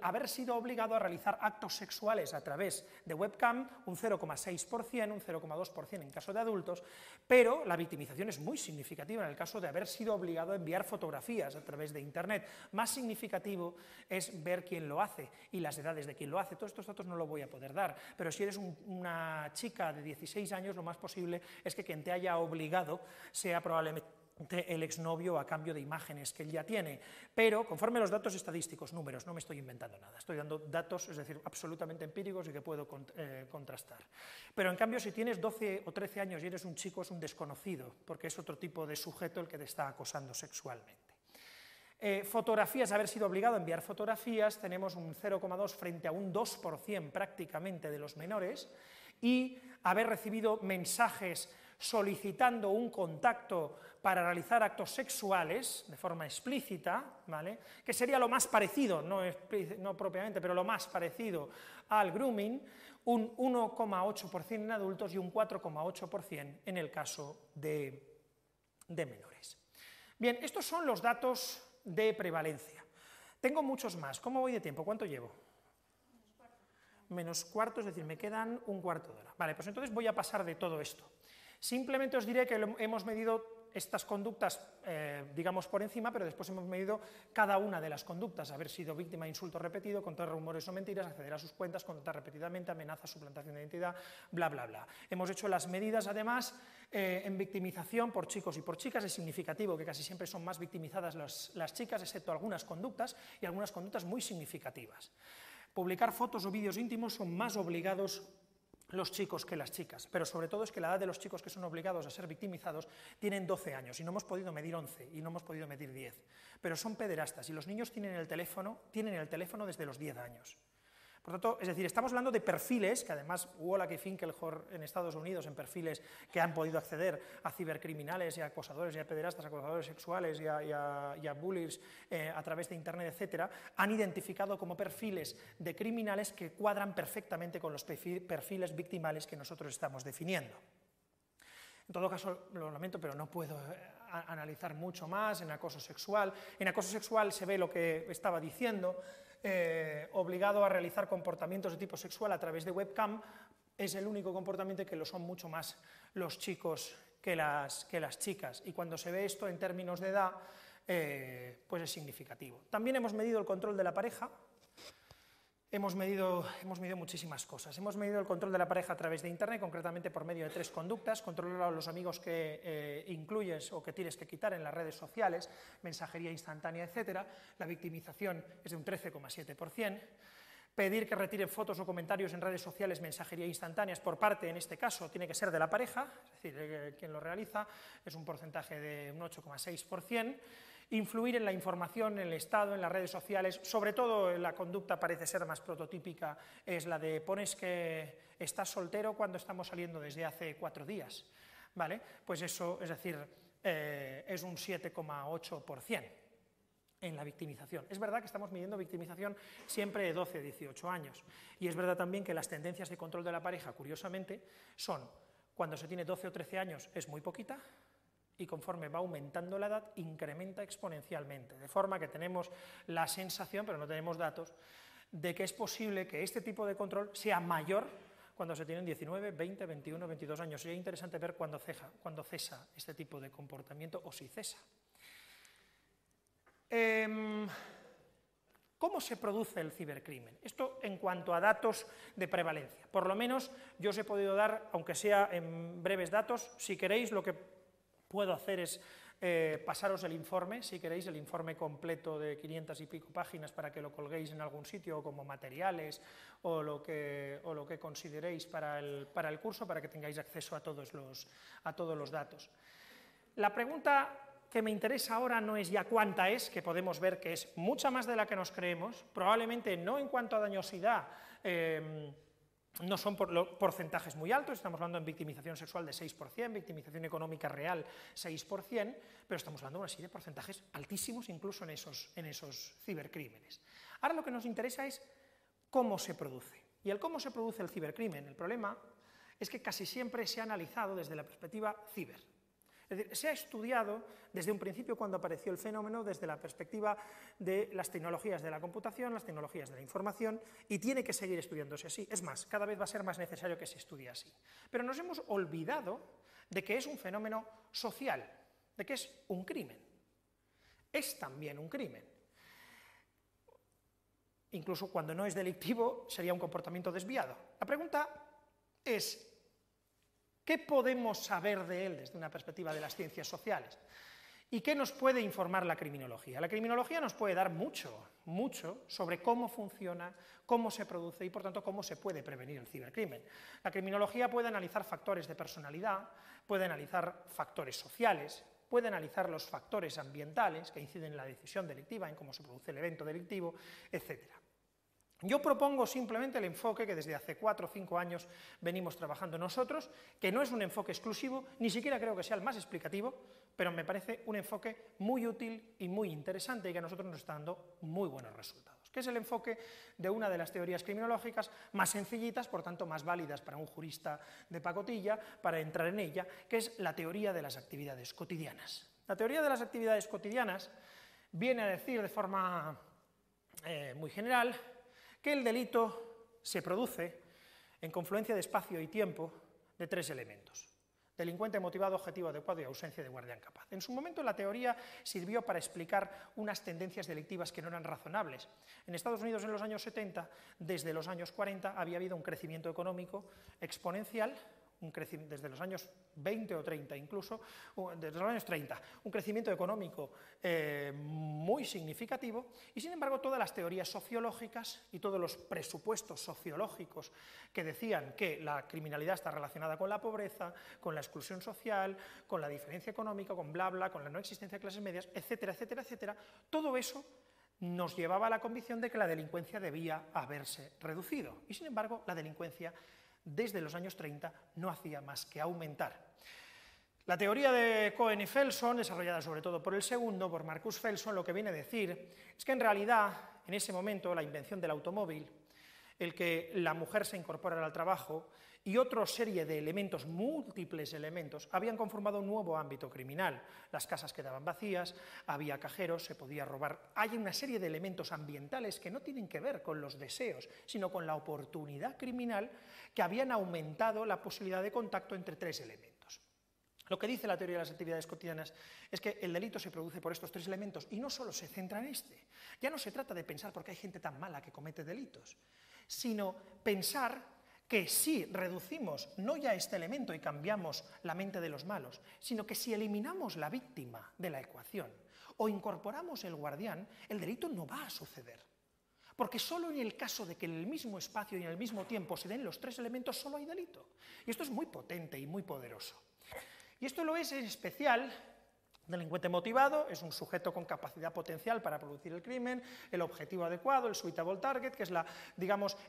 haber sido obligado a realizar actos sexuales a través de webcam, un 0,6%, un 0,2% en caso de adultos, pero la victimización es muy significativa en el caso de haber sido obligado a enviar fotografías a través de Internet. Más significativo es ver quién lo hace y las edades de quien lo hace. Todos estos datos no lo voy a poder dar, pero si eres una chica de 16 años, lo más posible es que quien te haya obligado sea probablemente el exnovio a cambio de imágenes que él ya tiene, pero conforme los datos estadísticos, números, no me estoy inventando nada, estoy dando datos, es decir, absolutamente empíricos y que puedo contrastar. Pero en cambio, si tienes 12 o 13 años y eres un chico, es un desconocido, porque es otro tipo de sujeto el que te está acosando sexualmente. Fotografías, haber sido obligado a enviar fotografías, tenemos un 0,2 frente a un 2% prácticamente de los menores, y haber recibido mensajes solicitando un contacto para realizar actos sexuales de forma explícita, ¿vale?, que sería lo más parecido, no propiamente, pero lo más parecido al grooming, un 1,8% en adultos y un 4,8% en el caso de menores. Bien, estos son los datos de prevalencia. Tengo muchos más. ¿Cómo voy de tiempo? ¿Cuánto llevo? Menos cuarto, es decir, me quedan un cuarto de hora. Vale, pues entonces voy a pasar de todo esto. Simplemente os diré que hemos medido estas conductas, digamos, por encima, pero después hemos medido cada una de las conductas: haber sido víctima de insulto repetido, contar rumores o mentiras, acceder a sus cuentas, contactar repetidamente, amenazas, suplantación de identidad, bla, bla, bla. Hemos hecho las medidas, además, en victimización por chicos y por chicas. Es significativo que casi siempre son más victimizadas las chicas, excepto algunas conductas, y algunas conductas muy significativas. Publicar fotos o vídeos íntimos son más obligados los chicos que las chicas, pero sobre todo es que la edad de los chicos que son obligados a ser victimizados tienen 12 años y no hemos podido medir 11 y no hemos podido medir 10, pero son pederastas y los niños tienen el teléfono desde los 10 años. Por tanto, es decir, estamos hablando de perfiles, que además Wallach y Finkelhor en Estados Unidos, en perfiles que han podido acceder a cibercriminales y a acosadores y a pederastas, acosadores sexuales y a bullies a través de Internet, etcétera, han identificado como perfiles de criminales que cuadran perfectamente con los perfiles victimales que nosotros estamos definiendo. En todo caso, lo lamento, pero no puedo analizar mucho más en acoso sexual. En acoso sexual se ve lo que estaba diciendo, obligado a realizar comportamientos de tipo sexual a través de webcam, es el único comportamiento que lo son mucho más los chicos que las chicas, y cuando se ve esto en términos de edad, pues es significativo. También hemos medido el control de la pareja. Hemos medido muchísimas cosas. Hemos medido el control de la pareja a través de Internet, concretamente por medio de 3 conductas: controlar a los amigos que incluyes o que tienes que quitar en las redes sociales, mensajería instantánea, etc. La victimización es de un 13,7%. Pedir que retiren fotos o comentarios en redes sociales, mensajería instantáneas, por parte, en este caso, tiene que ser de la pareja, es decir, quien lo realiza, es un porcentaje de un 8,6%. Influir en la información, en el estado, en las redes sociales, sobre todo la conducta parece ser más prototípica, es la de pones que estás soltero cuando estamos saliendo desde hace 4 días, ¿vale? Pues eso, es decir, es un 7,8% en la victimización. Es verdad que estamos midiendo victimización siempre de 12 a 18 años, y es verdad también que las tendencias de control de la pareja, curiosamente, son cuando se tiene 12 o 13 años es muy poquita, y conforme va aumentando la edad, incrementa exponencialmente, de forma que tenemos la sensación, pero no tenemos datos, de que es posible que este tipo de control sea mayor cuando se tienen 19, 20, 21, 22 años. Sería interesante ver cuándo cesa este tipo de comportamiento, o si cesa. ¿Cómo se produce el cibercrimen? Esto en cuanto a datos de prevalencia. Por lo menos yo os he podido dar, aunque sea en breves datos. Si queréis, lo que puedo hacer es pasaros el informe, si queréis, el informe completo de 500 y pico páginas para que lo colguéis en algún sitio como materiales o lo que consideréis para el curso, para que tengáis acceso a todos los datos. La pregunta que me interesa ahora no es ya cuánta es, que podemos ver que es mucha más de la que nos creemos, probablemente no en cuanto a dañosidad, no son porcentajes muy altos, estamos hablando en victimización sexual de 6%, victimización económica real 6%, pero estamos hablando así de porcentajes altísimos incluso en esos cibercrímenes. Ahora lo que nos interesa es cómo se produce. Y el cómo se produce el cibercrimen, el problema es que casi siempre se ha analizado desde la perspectiva ciber. Es decir, se ha estudiado desde un principio, cuando apareció el fenómeno, desde la perspectiva de las tecnologías de la computación, las tecnologías de la información, y tiene que seguir estudiándose así. Es más, cada vez va a ser más necesario que se estudie así. Pero nos hemos olvidado de que es un fenómeno social, de que es un crimen. Es también un crimen. Incluso cuando no es delictivo, sería un comportamiento desviado. La pregunta es: ¿qué podemos saber de él desde una perspectiva de las ciencias sociales? ¿Y qué nos puede informar la criminología? La criminología nos puede dar mucho sobre cómo funciona, cómo se produce y, por tanto, cómo se puede prevenir el cibercrimen. La criminología puede analizar factores de personalidad, puede analizar factores sociales, puede analizar los factores ambientales que inciden en la decisión delictiva, en cómo se produce el evento delictivo, etc. Yo propongo simplemente el enfoque que desde hace 4 o 5 años venimos trabajando nosotros, que no es un enfoque exclusivo, ni siquiera creo que sea el más explicativo, pero me parece un enfoque muy útil y muy interesante y que a nosotros nos está dando muy buenos resultados, que es el enfoque de una de las teorías criminológicas más sencillitas, por tanto más válidas para un jurista de pacotilla, para entrar en ella, que es la teoría de las actividades cotidianas. La teoría de las actividades cotidianas viene a decir de forma muy general que el delito se produce en confluencia de espacio y tiempo de 3 elementos: delincuente motivado, objetivo adecuado y ausencia de guardián capaz. En su momento la teoría sirvió para explicar unas tendencias delictivas que no eran razonables. En Estados Unidos en los años 70, desde los años 40, había habido un crecimiento económico exponencial, desde los años 20 o 30 incluso, desde los años 30, un crecimiento económico muy significativo, y sin embargo todas las teorías sociológicas y todos los presupuestos sociológicos que decían que la criminalidad está relacionada con la pobreza, con la exclusión social, con la diferencia económica, con bla bla, con la no existencia de clases medias, etcétera, etcétera, etcétera, todo eso nos llevaba a la convicción de que la delincuencia debía haberse reducido, y sin embargo la delincuencia desde los años 30 no hacía más que aumentar. La teoría de Cohen y Felson, desarrollada sobre todo por el segundo, por Marcus Felson, lo que viene a decir es que en realidad, en ese momento, la invención del automóvil el que la mujer se incorporara al trabajo y otra serie de elementos, múltiples elementos, habían conformado un nuevo ámbito criminal. Las casas quedaban vacías, había cajeros, se podía robar. Hay una serie de elementos ambientales que no tienen que ver con los deseos, sino con la oportunidad criminal, que habían aumentado la posibilidad de contacto entre tres elementos. Lo que dice la teoría de las actividades cotidianas es que el delito se produce por estos tres elementos y no solo se centra en este. Ya no se trata de pensar por qué hay gente tan mala que comete delitos, sino pensar que si reducimos no ya este elemento y cambiamos la mente de los malos, sino que si eliminamos la víctima de la ecuación o incorporamos el guardián, el delito no va a suceder. Porque solo en el caso de que en el mismo espacio y en el mismo tiempo se den los tres elementos, solo hay delito. Y esto es muy potente y muy poderoso. Y esto lo es en especial. Delincuente motivado es un sujeto con capacidad potencial para producir el crimen, el objetivo adecuado, el suitable target, que es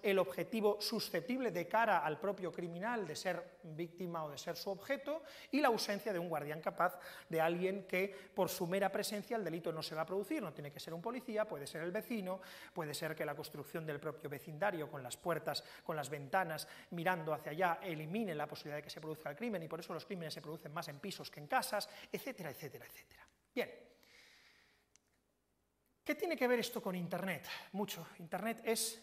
el objetivo susceptible de cara al propio criminal de ser víctima o de ser su objeto, y la ausencia de un guardián capaz, de alguien que por su mera presencia el delito no se va a producir. No tiene que ser un policía, puede ser el vecino, puede ser que la construcción del propio vecindario con las puertas, con las ventanas mirando hacia allá elimine la posibilidad de que se produzca el crimen, y por eso los crímenes se producen más en pisos que en casas, etcétera, etcétera, etcétera. Bien, ¿qué tiene que ver esto con Internet? Mucho. Internet es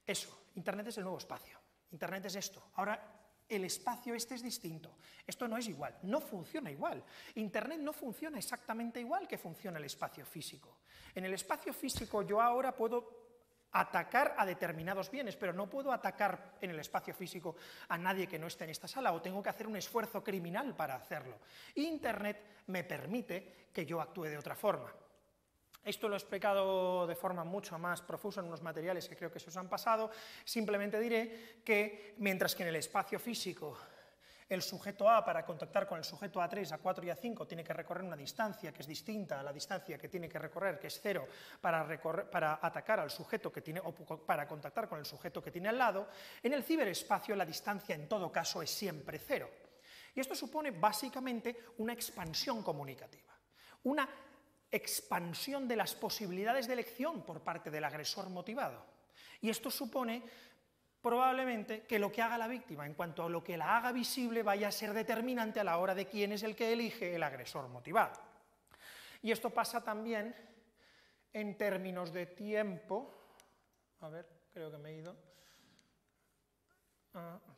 eso, Internet es el nuevo espacio, Internet es esto. Ahora, el espacio este es distinto, esto no es igual, no funciona igual. Internet no funciona exactamente igual que funciona el espacio físico. En el espacio físico yo ahora puedo atacar a determinados bienes, pero no puedo atacar en el espacio físico a nadie que no esté en esta sala, o tengo que hacer un esfuerzo criminal para hacerlo. Internet me permite que yo actúe de otra forma. Esto lo he explicado de forma mucho más profusa en unos materiales que creo que se os han pasado. Simplemente diré que mientras que en el espacio físico el sujeto A, para contactar con el sujeto A3, A4 y A5, tiene que recorrer una distancia que es distinta a la distancia que tiene que recorrer, que es 0, para atacar al sujeto que tiene, o para contactar con el sujeto que tiene al lado, en el ciberespacio la distancia en todo caso es siempre 0. Y esto supone básicamente una expansión comunicativa, una expansión de las posibilidades de elección por parte del agresor motivado. Y esto supone probablemente que lo que haga la víctima en cuanto a lo que la haga visible vaya a ser determinante a la hora de quién es el que elige el agresor motivado. Y esto pasa también en términos de tiempo. A ver, creo que me he ido.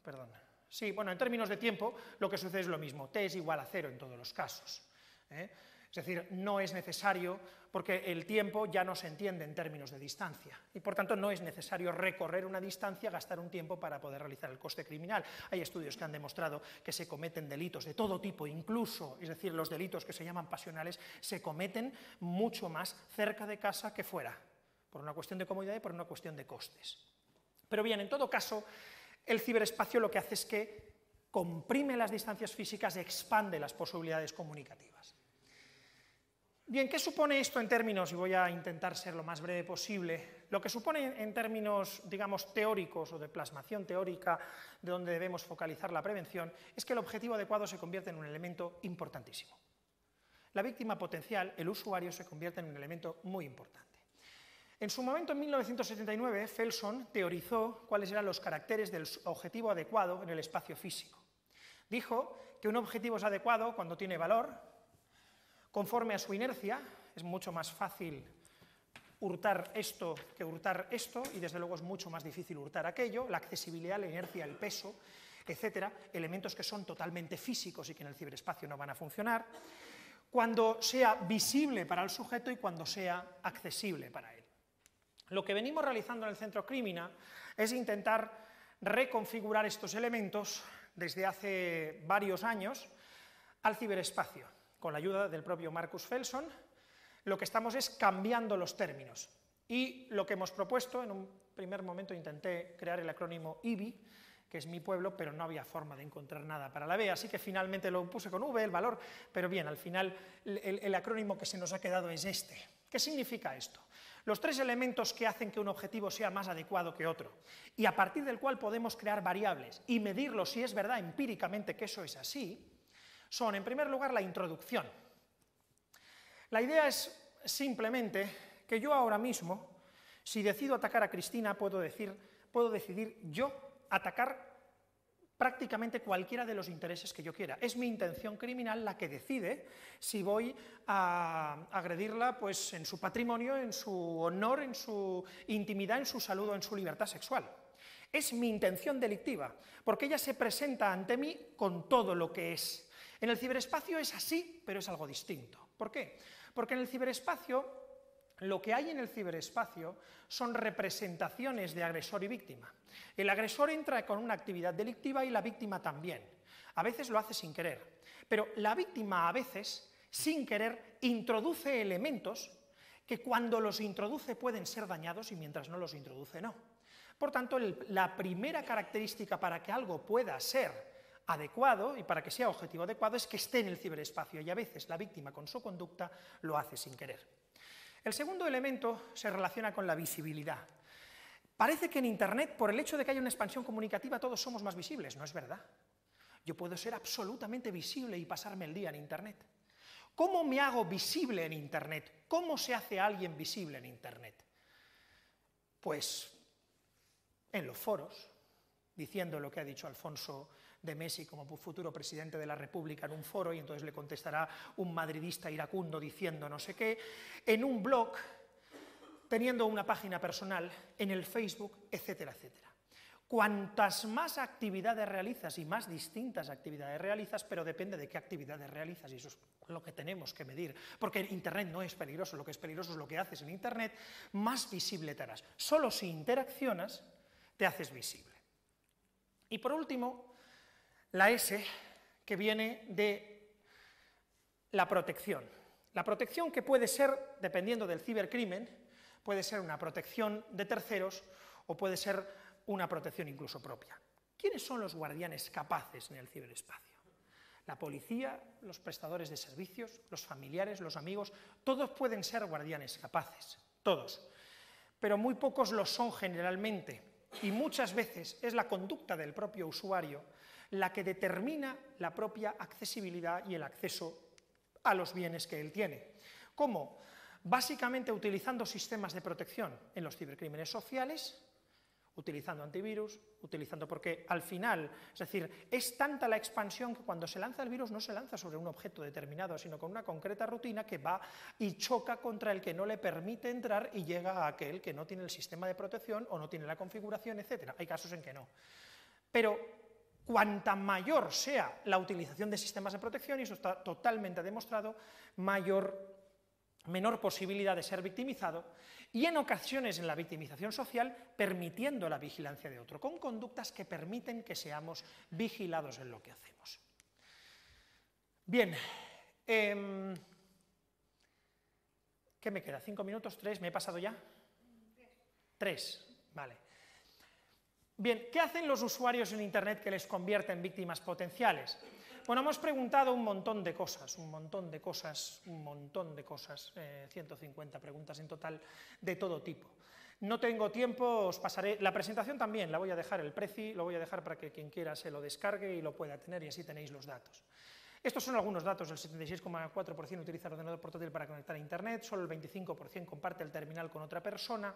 Perdón. Sí, bueno, en términos de tiempo lo que sucede es lo mismo. T es igual a 0 en todos los casos. Es decir, no es necesario, porque el tiempo ya no se entiende en términos de distancia, y por tanto no es necesario recorrer una distancia, gastar un tiempo para poder realizar el coste criminal. Hay estudios que han demostrado que se cometen delitos de todo tipo, incluso, es decir, los delitos que se llaman pasionales, se cometen mucho más cerca de casa que fuera, por una cuestión de comodidad y por una cuestión de costes. Pero bien, en todo caso, el ciberespacio lo que hace es que comprime las distancias físicas y expande las posibilidades comunicativas. Bien, ¿qué supone esto en términos, y voy a intentar ser lo más breve posible, lo que supone en términos, digamos, teóricos o de plasmación teórica de donde debemos focalizar la prevención, es que el objetivo adecuado se convierte en un elemento importantísimo. La víctima potencial, el usuario, se convierte en un elemento muy importante. En su momento, en 1979, Felson teorizó cuáles eran los caracteres del objetivo adecuado en el espacio físico. Dijo que un objetivo es adecuado cuando tiene valor, conforme a su inercia. Es mucho más fácil hurtar esto que hurtar esto, y desde luego es mucho más difícil hurtar aquello. La accesibilidad, la inercia, el peso, etcétera, elementos que son totalmente físicos y que en el ciberespacio no van a funcionar. Cuando sea visible para el sujeto y cuando sea accesible para él. Lo que venimos realizando en el Centro Crímina es intentar reconfigurar estos elementos desde hace varios años al ciberespacio. Con la ayuda del propio Marcus Felson, lo que estamos es cambiando los términos. Y lo que hemos propuesto, en un primer momento intenté crear el acrónimo IBI, que es mi pueblo, pero no había forma de encontrar nada para la B, así que finalmente lo puse con V, el valor, pero bien, al final el acrónimo que se nos ha quedado es este. ¿Qué significa esto? Los tres elementos que hacen que un objetivo sea más adecuado que otro, y a partir del cual podemos crear variables y medirlo si es verdad empíricamente que eso es así, son, en primer lugar, la introducción. La idea es simplemente que yo ahora mismo, si decido atacar a Cristina, puedo decir, puedo decidir yo atacar prácticamente cualquiera de los intereses que yo quiera. Es mi intención criminal la que decide si voy a agredirla pues, en su patrimonio, en su honor, en su intimidad, en su salud o en su libertad sexual. Es mi intención delictiva, porque ella se presenta ante mí con todo lo que es. En el ciberespacio es así, pero es algo distinto. ¿Por qué? Porque en el ciberespacio, lo que hay en el ciberespacio son representaciones de agresor y víctima. El agresor entra con una actividad delictiva y la víctima también. A veces lo hace sin querer, pero la víctima a veces, sin querer, introduce elementos que cuando los introduce pueden ser dañados y mientras no los introduce no. Por tanto, la primera característica para que algo pueda ser adecuado y para que sea objetivo adecuado es que esté en el ciberespacio y a veces la víctima con su conducta lo hace sin querer. El segundo elemento se relaciona con la visibilidad. Parece que en Internet, por el hecho de que haya una expansión comunicativa, todos somos más visibles. No es verdad. Yo puedo ser absolutamente visible y pasarme el día en Internet. ¿Cómo me hago visible en Internet? ¿Cómo se hace alguien visible en Internet? Pues en los foros, diciendo lo que ha dicho Alfonso de Messi como futuro presidente de la República en un foro, y entonces le contestará un madridista iracundo diciendo no sé qué, en un blog, teniendo una página personal, en el Facebook, etcétera, etcétera. Cuantas más actividades realizas y más distintas actividades realizas, pero depende de qué actividades realizas, y eso es lo que tenemos que medir, porque Internet no es peligroso, lo que es peligroso es lo que haces en Internet, más visible te harás. Solo si interaccionas te haces visible. Y por último, la S, que viene de la protección. La protección que puede ser, dependiendo del cibercrimen, puede ser una protección de terceros o puede ser una protección incluso propia. ¿Quiénes son los guardianes capaces en el ciberespacio? La policía, los prestadores de servicios, los familiares, los amigos, todos pueden ser guardianes capaces, todos, pero muy pocos lo son generalmente. Y muchas veces es la conducta del propio usuario la que determina la propia accesibilidad y el acceso a los bienes que él tiene. ¿Cómo? Básicamente utilizando sistemas de protección en los cibercrímenes sociales, utilizando antivirus, porque al final, es decir, es tanta la expansión que cuando se lanza el virus no se lanza sobre un objeto determinado, sino con una concreta rutina que va y choca contra el que no le permite entrar y llega a aquel que no tiene el sistema de protección o no tiene la configuración, etc. Hay casos en que no. Pero cuanta mayor sea la utilización de sistemas de protección, y eso está totalmente demostrado, menor posibilidad de ser victimizado, y en ocasiones en la victimización social permitiendo la vigilancia de otro, con conductas que permiten que seamos vigilados en lo que hacemos. Bien, ¿qué me queda? ¿5 minutos? ¿3? ¿Me he pasado ya? 3, vale. Bien, ¿qué hacen los usuarios en Internet que les convierte en víctimas potenciales? Bueno, hemos preguntado un montón de cosas, 150 preguntas en total de todo tipo. No tengo tiempo, os pasaré, la presentación también la voy a dejar, el preci lo voy a dejar para que quien quiera se lo descargue y lo pueda tener y así tenéis los datos. Estos son algunos datos: el 76,4% utiliza el ordenador portátil para conectar a Internet, solo el 25% comparte el terminal con otra persona.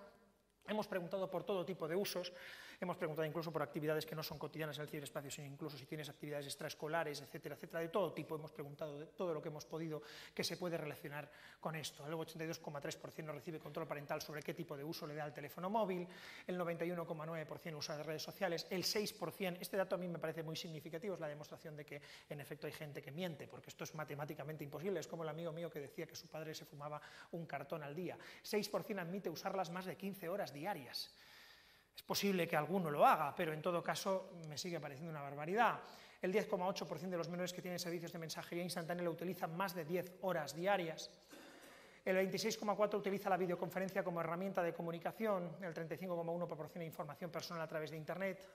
Hemos preguntado por todo tipo de usos, hemos preguntado incluso por actividades que no son cotidianas en el ciberespacio, sino incluso si tienes actividades extraescolares, etcétera, etcétera, de todo tipo. Hemos preguntado de todo lo que hemos podido que se puede relacionar con esto. El 82,3% no recibe control parental sobre qué tipo de uso le da el teléfono móvil, el 91,9% usa de redes sociales, el 6%, este dato a mí me parece muy significativo, es la demostración de que en efecto hay gente que miente, porque esto es matemáticamente imposible, es como el amigo mío que decía que su padre se fumaba un cartón al día. 6% admite usarlas más de 15 horas diarias. Es posible que alguno lo haga, pero en todo caso me sigue pareciendo una barbaridad. El 10,8% de los menores que tienen servicios de mensajería instantánea lo utilizan más de 10 horas diarias. El 26,4% utiliza la videoconferencia como herramienta de comunicación. El 35,1% proporciona información personal a través de Internet,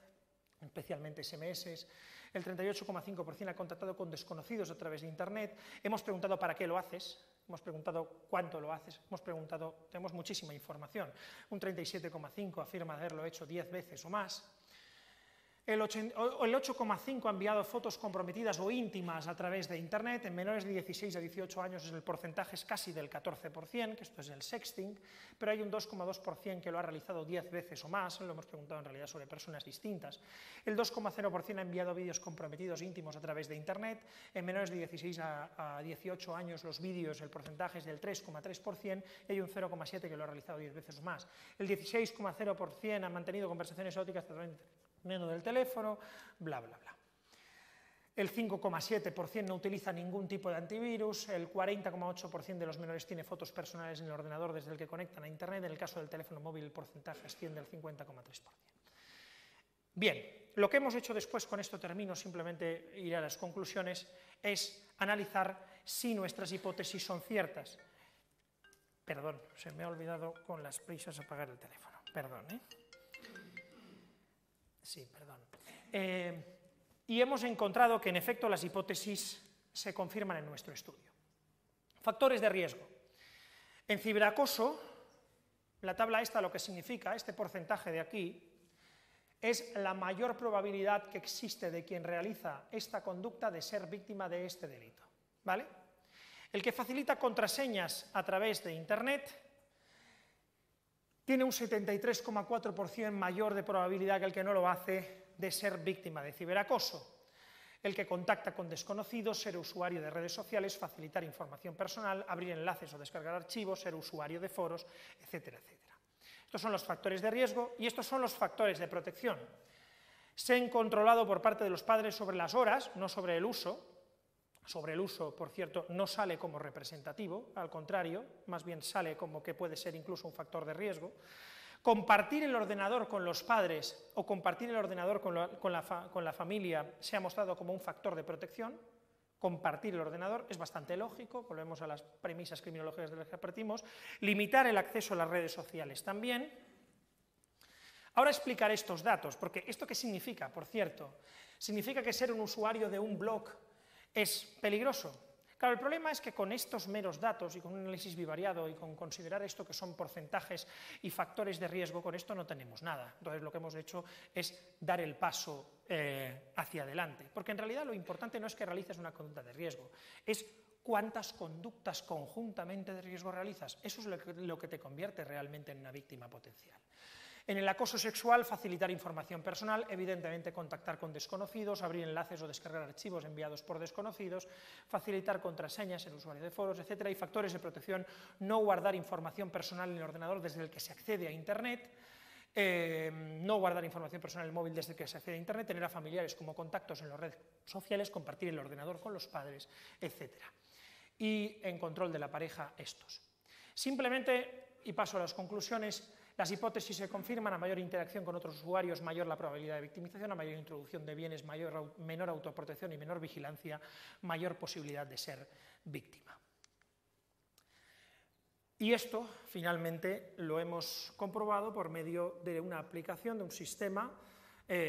especialmente SMS. El 38,5% ha contactado con desconocidos a través de Internet. Hemos preguntado ¿para qué lo haces? Hemos preguntado cuánto lo haces, hemos preguntado, tenemos muchísima información. Un 37,5% afirma haberlo hecho 10 veces o más. el 8,5% ha enviado fotos comprometidas o íntimas a través de Internet. En menores de 16 a 18 años el porcentaje es casi del 14%, que esto es el sexting, pero hay un 2,2% que lo ha realizado 10 veces o más, lo hemos preguntado en realidad sobre personas distintas. El 2,0% ha enviado vídeos comprometidos íntimos a través de Internet. En menores de 16 a 18 años los vídeos, el porcentaje es del 3,3% y hay un 0,7% que lo ha realizado 10 veces o más. El 16,0% ha mantenido conversaciones eróticas del teléfono, bla, bla, bla. El 5,7% no utiliza ningún tipo de antivirus, el 40,8% de los menores tiene fotos personales en el ordenador desde el que conectan a Internet, en el caso del teléfono móvil el porcentaje asciende al 50,3%. Bien, lo que hemos hecho después, con esto termino, simplemente iré a las conclusiones, es analizar si nuestras hipótesis son ciertas. Perdón, se me ha olvidado con las prisas apagar el teléfono, perdón, ¿eh? Sí, perdón. Y hemos encontrado que, en efecto, las hipótesis se confirman en nuestro estudio. Factores de riesgo. En ciberacoso, la tabla esta lo que significa, este porcentaje de aquí, es la mayor probabilidad que existe de quien realiza esta conducta de ser víctima de este delito, ¿vale? El que facilita contraseñas a través de Internet tiene un 73,4% mayor de probabilidad que el que no lo hace de ser víctima de ciberacoso. El que contacta con desconocidos, ser usuario de redes sociales, facilitar información personal, abrir enlaces o descargar archivos, ser usuario de foros, etcétera, etcétera. Estos son los factores de riesgo y estos son los factores de protección. Se han controlado por parte de los padres sobre las horas, no sobre el uso. Sobre el uso, por cierto, no sale como representativo, al contrario, más bien sale como que puede ser incluso un factor de riesgo. Compartir el ordenador con los padres o compartir el ordenador con la familia se ha mostrado como un factor de protección. Compartir el ordenador es bastante lógico, volvemos a las premisas criminológicas de las que partimos. Limitar el acceso a las redes sociales también. Ahora explicaré estos datos, porque ¿esto qué significa, por cierto? Significa que ser un usuario de un blog es peligroso. Claro, el problema es que con estos meros datos y con un análisis bivariado y con considerar esto que son porcentajes y factores de riesgo, con esto no tenemos nada. Entonces lo que hemos hecho es dar el paso hacia adelante, porque en realidad lo importante no es que realices una conducta de riesgo, es cuántas conductas conjuntamente de riesgo realizas. Eso es lo que te convierte realmente en una víctima potencial. En el acoso sexual, facilitar información personal, evidentemente contactar con desconocidos, abrir enlaces o descargar archivos enviados por desconocidos, facilitar contraseñas en usuario de foros, etc. Y factores de protección, no guardar información personal en el ordenador desde el que se accede a Internet, no guardar información personal en el móvil desde el que se accede a Internet, tener a familiares como contactos en las redes sociales, compartir el ordenador con los padres, etc. Y en control de la pareja, estos. Simplemente, y paso a las conclusiones, las hipótesis se confirman: a mayor interacción con otros usuarios, mayor la probabilidad de victimización; a mayor introducción de bienes, menor autoprotección y menor vigilancia, mayor posibilidad de ser víctima. Y esto, finalmente, lo hemos comprobado por medio de una aplicación de un sistema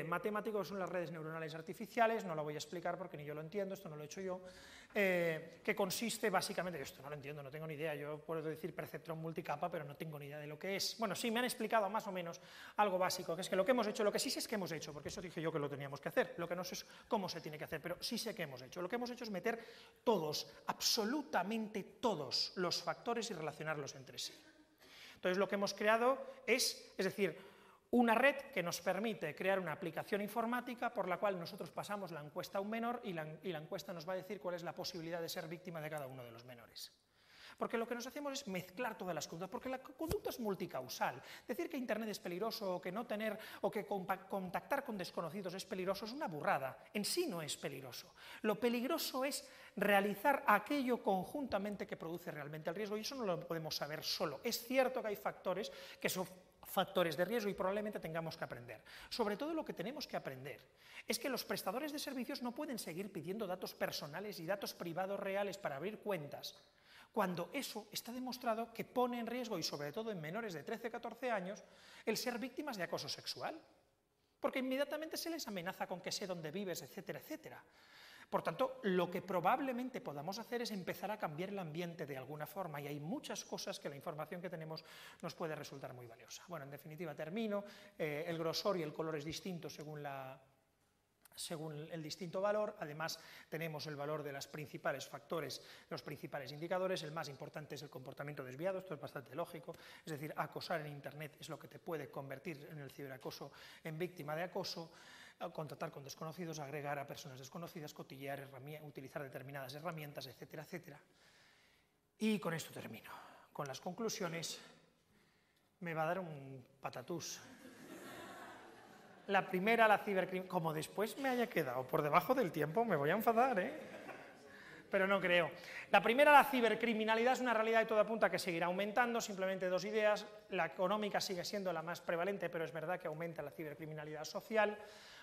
matemático, que son las redes neuronales artificiales. No lo voy a explicar porque ni yo lo entiendo, esto no lo he hecho yo, que consiste básicamente, esto no lo entiendo, no tengo ni idea, yo puedo decir perceptrón multicapa, pero no tengo ni idea de lo que es. Bueno, sí, me han explicado más o menos algo básico, que es que lo que hemos hecho, lo que sí sé es que hemos hecho, porque eso dije yo que lo teníamos que hacer, lo que no sé es cómo se tiene que hacer, pero sí sé que hemos hecho. Lo que hemos hecho es meter todos, absolutamente todos los factores y relacionarlos entre sí. Entonces lo que hemos creado es decir, una red que nos permite crear una aplicación informática por la cual nosotros pasamos la encuesta a un menor y la encuesta nos va a decir cuál es la posibilidad de ser víctima de cada uno de los menores. Porque lo que nos hacemos es mezclar todas las conductas, porque la conducta es multicausal. Decir que Internet es peligroso o que no tener o que contactar con desconocidos es peligroso es una burrada. En sí no es peligroso. Lo peligroso es realizar aquello conjuntamente que produce realmente el riesgo, y eso no lo podemos saber solo. Es cierto que hay factores que son factores de riesgo y probablemente tengamos que aprender. Sobre todo lo que tenemos que aprender es que los prestadores de servicios no pueden seguir pidiendo datos personales y datos privados reales para abrir cuentas, cuando eso está demostrado que pone en riesgo, y sobre todo en menores de 13-14 años, el ser víctimas de acoso sexual, porque inmediatamente se les amenaza con que sé dónde vives, etcétera, etcétera. Por tanto, lo que probablemente podamos hacer es empezar a cambiar el ambiente de alguna forma, y hay muchas cosas que la información que tenemos nos puede resultar muy valiosa. Bueno, en definitiva termino, el grosor y el color es distinto según la según el distinto valor. Además, tenemos el valor de los principales factores, los principales indicadores. El más importante es el comportamiento desviado, esto es bastante lógico, es decir, acosar en Internet es lo que te puede convertir en el ciberacoso en víctima de acoso. Contactar con desconocidos, agregar a personas desconocidas, cotillear, utilizar determinadas herramientas, etcétera, etcétera. Y con esto termino. Con las conclusiones me va a dar un patatús. La primera, la cibercriminalidad. Como después me haya quedado por debajo del tiempo, me voy a enfadar, ¿eh? Pero no creo. La primera, la cibercriminalidad, es una realidad y todo apunta a que seguirá aumentando. Simplemente dos ideas. La económica sigue siendo la más prevalente, pero es verdad que aumenta la cibercriminalidad social.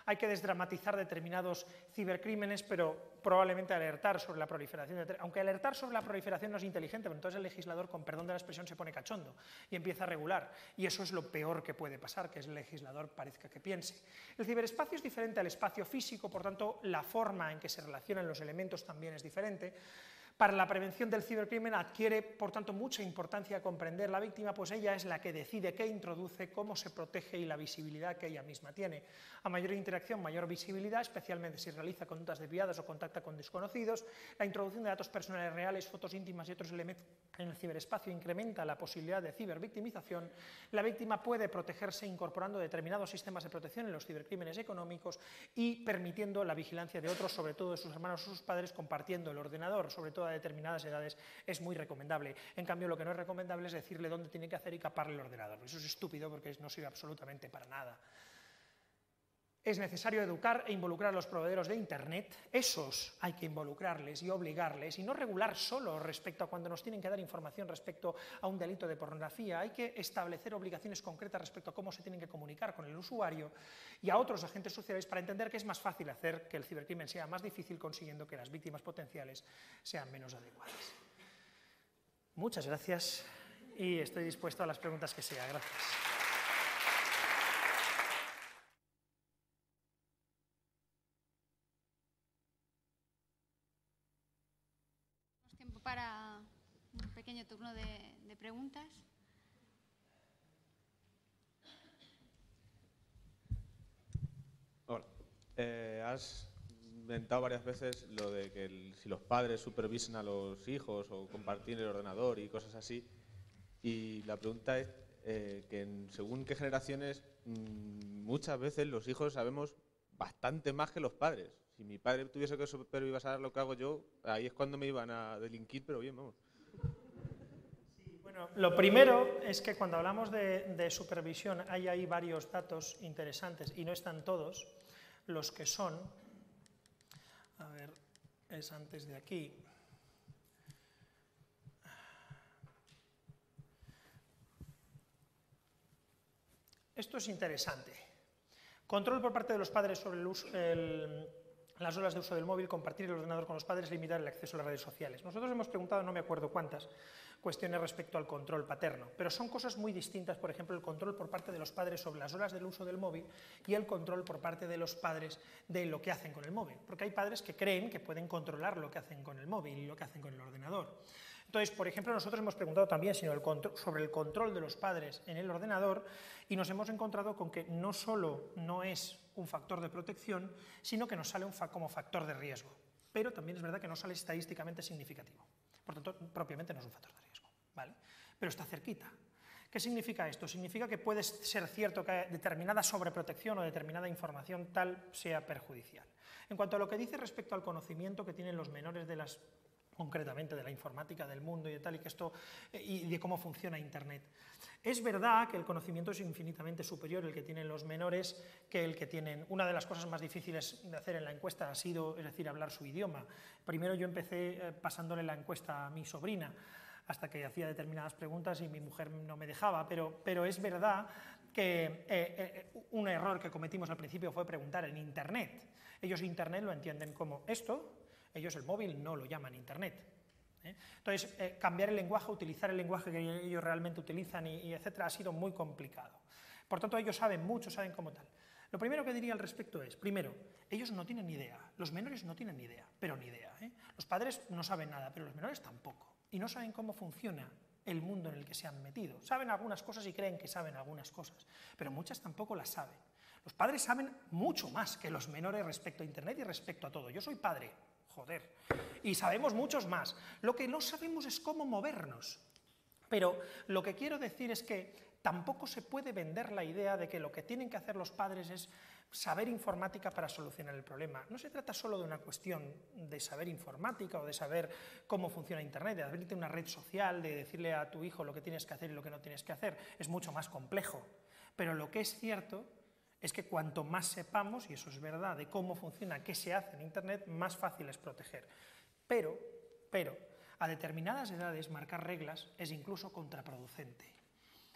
Hay que desdramatizar determinados cibercrímenes, pero probablemente alertar sobre la proliferación, aunque alertar sobre la proliferación no es inteligente, pero entonces el legislador, con perdón de la expresión, se pone cachondo y empieza a regular, y eso es lo peor que puede pasar, que el legislador parezca que piense. El ciberespacio es diferente al espacio físico, por tanto, la forma en que se relacionan los elementos también es diferente. Para la prevención del cibercrimen adquiere, por tanto, mucha importancia comprender la víctima, pues ella es la que decide qué introduce, cómo se protege y la visibilidad que ella misma tiene. A mayor interacción, mayor visibilidad, especialmente si realiza conductas desviadas o contacta con desconocidos. La introducción de datos personales reales, fotos íntimas y otros elementos en el ciberespacio incrementa la posibilidad de cibervictimización. La víctima puede protegerse incorporando determinados sistemas de protección en los cibercrímenes económicos y permitiendo la vigilancia de otros, sobre todo de sus hermanos o sus padres, compartiendo el ordenador, sobre todo a determinadas edades, es muy recomendable. En cambio, lo que no es recomendable es decirle dónde tiene que hacer y caparle el ordenador. Eso es estúpido porque no sirve absolutamente para nada. Es necesario educar e involucrar a los proveedores de Internet. Esos hay que involucrarles y obligarles, y no regular solo respecto a cuando nos tienen que dar información respecto a un delito de pornografía. Hay que establecer obligaciones concretas respecto a cómo se tienen que comunicar con el usuario y a otros agentes sociales para entender que es más fácil hacer que el cibercrimen sea más difícil, consiguiendo que las víctimas potenciales sean menos adecuadas. Muchas gracias y estoy dispuesto a las preguntas que sea. Gracias. Para un pequeño turno de preguntas. Hola. Has inventado varias veces lo de que si los padres supervisan a los hijos o compartir el ordenador y cosas así. Y la pregunta es que según qué generaciones, muchas veces los hijos sabemos bastante más que los padres. Si mi padre tuviese que supervisar lo que hago yo, ahí es cuando me iban a delinquir, pero bien, vamos. Sí, bueno, lo primero es que cuando hablamos de supervisión hay ahí varios datos interesantes y no están todos. Los que son, a ver, es antes de aquí. Esto es interesante. Control por parte de los padres sobre las horas de uso del móvil, compartir el ordenador con los padres, limitar el acceso a las redes sociales. Nosotros hemos preguntado, no me acuerdo cuántas, cuestiones respecto al control paterno, pero son cosas muy distintas, por ejemplo, el control por parte de los padres sobre las horas del uso del móvil y el control por parte de los padres de lo que hacen con el móvil, porque hay padres que creen que pueden controlar lo que hacen con el móvil y lo que hacen con el ordenador. Entonces, por ejemplo, nosotros hemos preguntado también sobre el control de los padres en el ordenador y nos hemos encontrado con que no solo no es un factor de protección, sino que nos sale como factor de riesgo. Pero también es verdad que no sale estadísticamente significativo. Por tanto, propiamente no es un factor de riesgo, ¿vale? Pero está cerquita. ¿Qué significa esto? Significa que puede ser cierto que determinada sobreprotección o determinada información tal sea perjudicial. En cuanto a lo que dice respecto al conocimiento que tienen los menores de las concretamente de la informática del mundo y de tal, y que esto y de cómo funciona Internet. Es verdad que el conocimiento es infinitamente superior el que tienen los menores que el que tienen. Una de las cosas más difíciles de hacer en la encuesta ha sido, es decir, hablar su idioma. Primero yo empecé pasándole la encuesta a mi sobrina, hasta que hacía determinadas preguntas y mi mujer no me dejaba, pero es verdad que un error que cometimos al principio fue preguntar en Internet. Ellos Internet lo entienden como esto. Ellos el móvil no lo llaman Internet. Entonces, cambiar el lenguaje, utilizar el lenguaje que ellos realmente utilizan y etcétera, ha sido muy complicado. Por tanto, ellos saben mucho, saben cómo tal. Lo primero que diría al respecto es, primero, ellos no tienen ni idea, los menores no tienen ni idea, pero ni idea. Los padres no saben nada, pero los menores tampoco. Y no saben cómo funciona el mundo en el que se han metido. Saben algunas cosas y creen que saben algunas cosas, pero muchas tampoco las saben. Los padres saben mucho más que los menores respecto a Internet y respecto a todo. Yo soy padre, joder, y sabemos muchos más. Lo que no sabemos es cómo movernos. Pero lo que quiero decir es que tampoco se puede vender la idea de que lo que tienen que hacer los padres es saber informática para solucionar el problema. No se trata solo de una cuestión de saber informática o de saber cómo funciona Internet, de abrirte una red social, de decirle a tu hijo lo que tienes que hacer y lo que no tienes que hacer. Es mucho más complejo. Pero lo que es cierto es que cuanto más sepamos, y eso es verdad, de cómo funciona, qué se hace en Internet, más fácil es proteger. Pero, a determinadas edades marcar reglas es incluso contraproducente.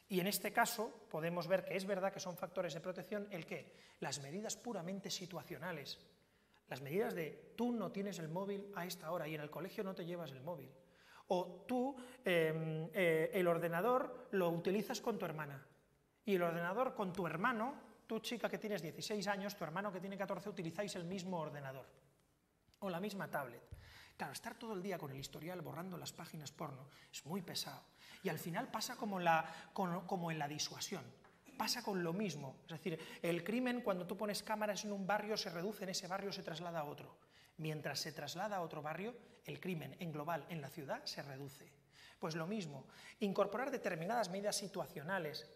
Y en este caso podemos ver que es verdad que son factores de protección el que las medidas puramente situacionales, las medidas de tú no tienes el móvil a esta hora y en el colegio no te llevas el móvil, o tú el ordenador lo utilizas con tu hermana y el ordenador con tu hermano, tú chica que tienes 16 años, tu hermano que tiene 14, utilizáis el mismo ordenador o la misma tablet. Claro, estar todo el día con el historial borrando las páginas porno es muy pesado. Y al final pasa como en la disuasión, pasa con lo mismo. Es decir, el crimen, cuando tú pones cámaras en un barrio, se reduce, en ese barrio se traslada a otro. Mientras se traslada a otro barrio, el crimen en global, en la ciudad, se reduce. Pues lo mismo, incorporar determinadas medidas situacionales,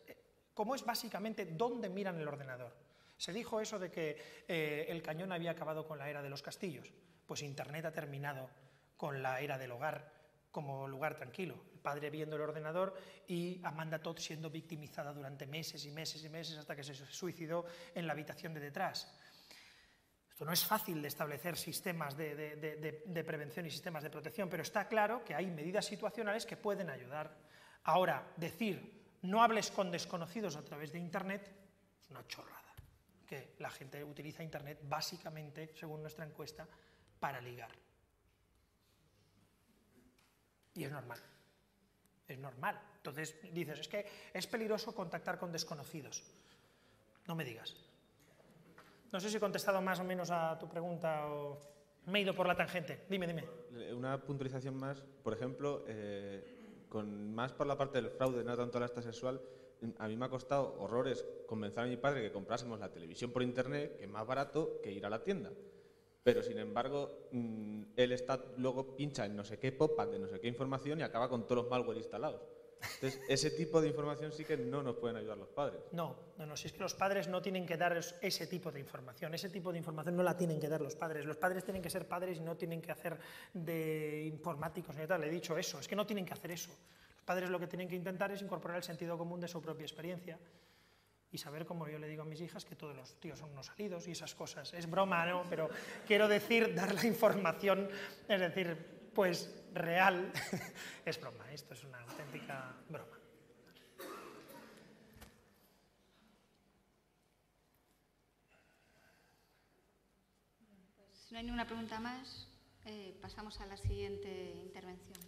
como es básicamente dónde miran el ordenador. Se dijo eso de que el cañón había acabado con la era de los castillos. Pues Internet ha terminado con la era del hogar como lugar tranquilo. El padre viendo el ordenador y Amanda Todd siendo victimizada durante meses y meses y meses hasta que se suicidó en la habitación de detrás. Esto no es fácil de establecer sistemas de prevención y sistemas de protección, pero está claro que hay medidas situacionales que pueden ayudar. Ahora, decir no hables con desconocidos a través de Internet es una chorrada, que la gente utiliza Internet básicamente, según nuestra encuesta, para ligar. Y es normal. Es normal. Entonces dices, es que es peligroso contactar con desconocidos. No me digas. No sé si he contestado más o menos a tu pregunta o me he ido por la tangente. Dime. Una puntualización más, por ejemplo, más por la parte del fraude, no tanto la esta sexual, a mí me ha costado horrores convencer a mi padre que comprásemos la televisión por Internet, que es más barato que ir a la tienda. Pero, sin embargo, él luego pincha en no sé qué pop-up de no sé qué información y acaba con todos los malware instalados. Entonces, ese tipo de información sí que no nos pueden ayudar los padres. No, si es que los padres no tienen que dar ese tipo de información. Ese tipo de información no la tienen que dar los padres. Los padres tienen que ser padres y no tienen que hacer de informáticos ni tal. Le he dicho eso, es que no tienen que hacer eso. Los padres lo que tienen que intentar es incorporar el sentido común de su propia experiencia y saber, como yo le digo a mis hijas, que todos los tíos son unos salidos y esas cosas. Es broma, ¿no? Pero quiero decir, dar la información, es decir, pues real, es broma. Esto es una auténtica broma. Pues, si no hay ninguna pregunta más, pasamos a la siguiente intervención.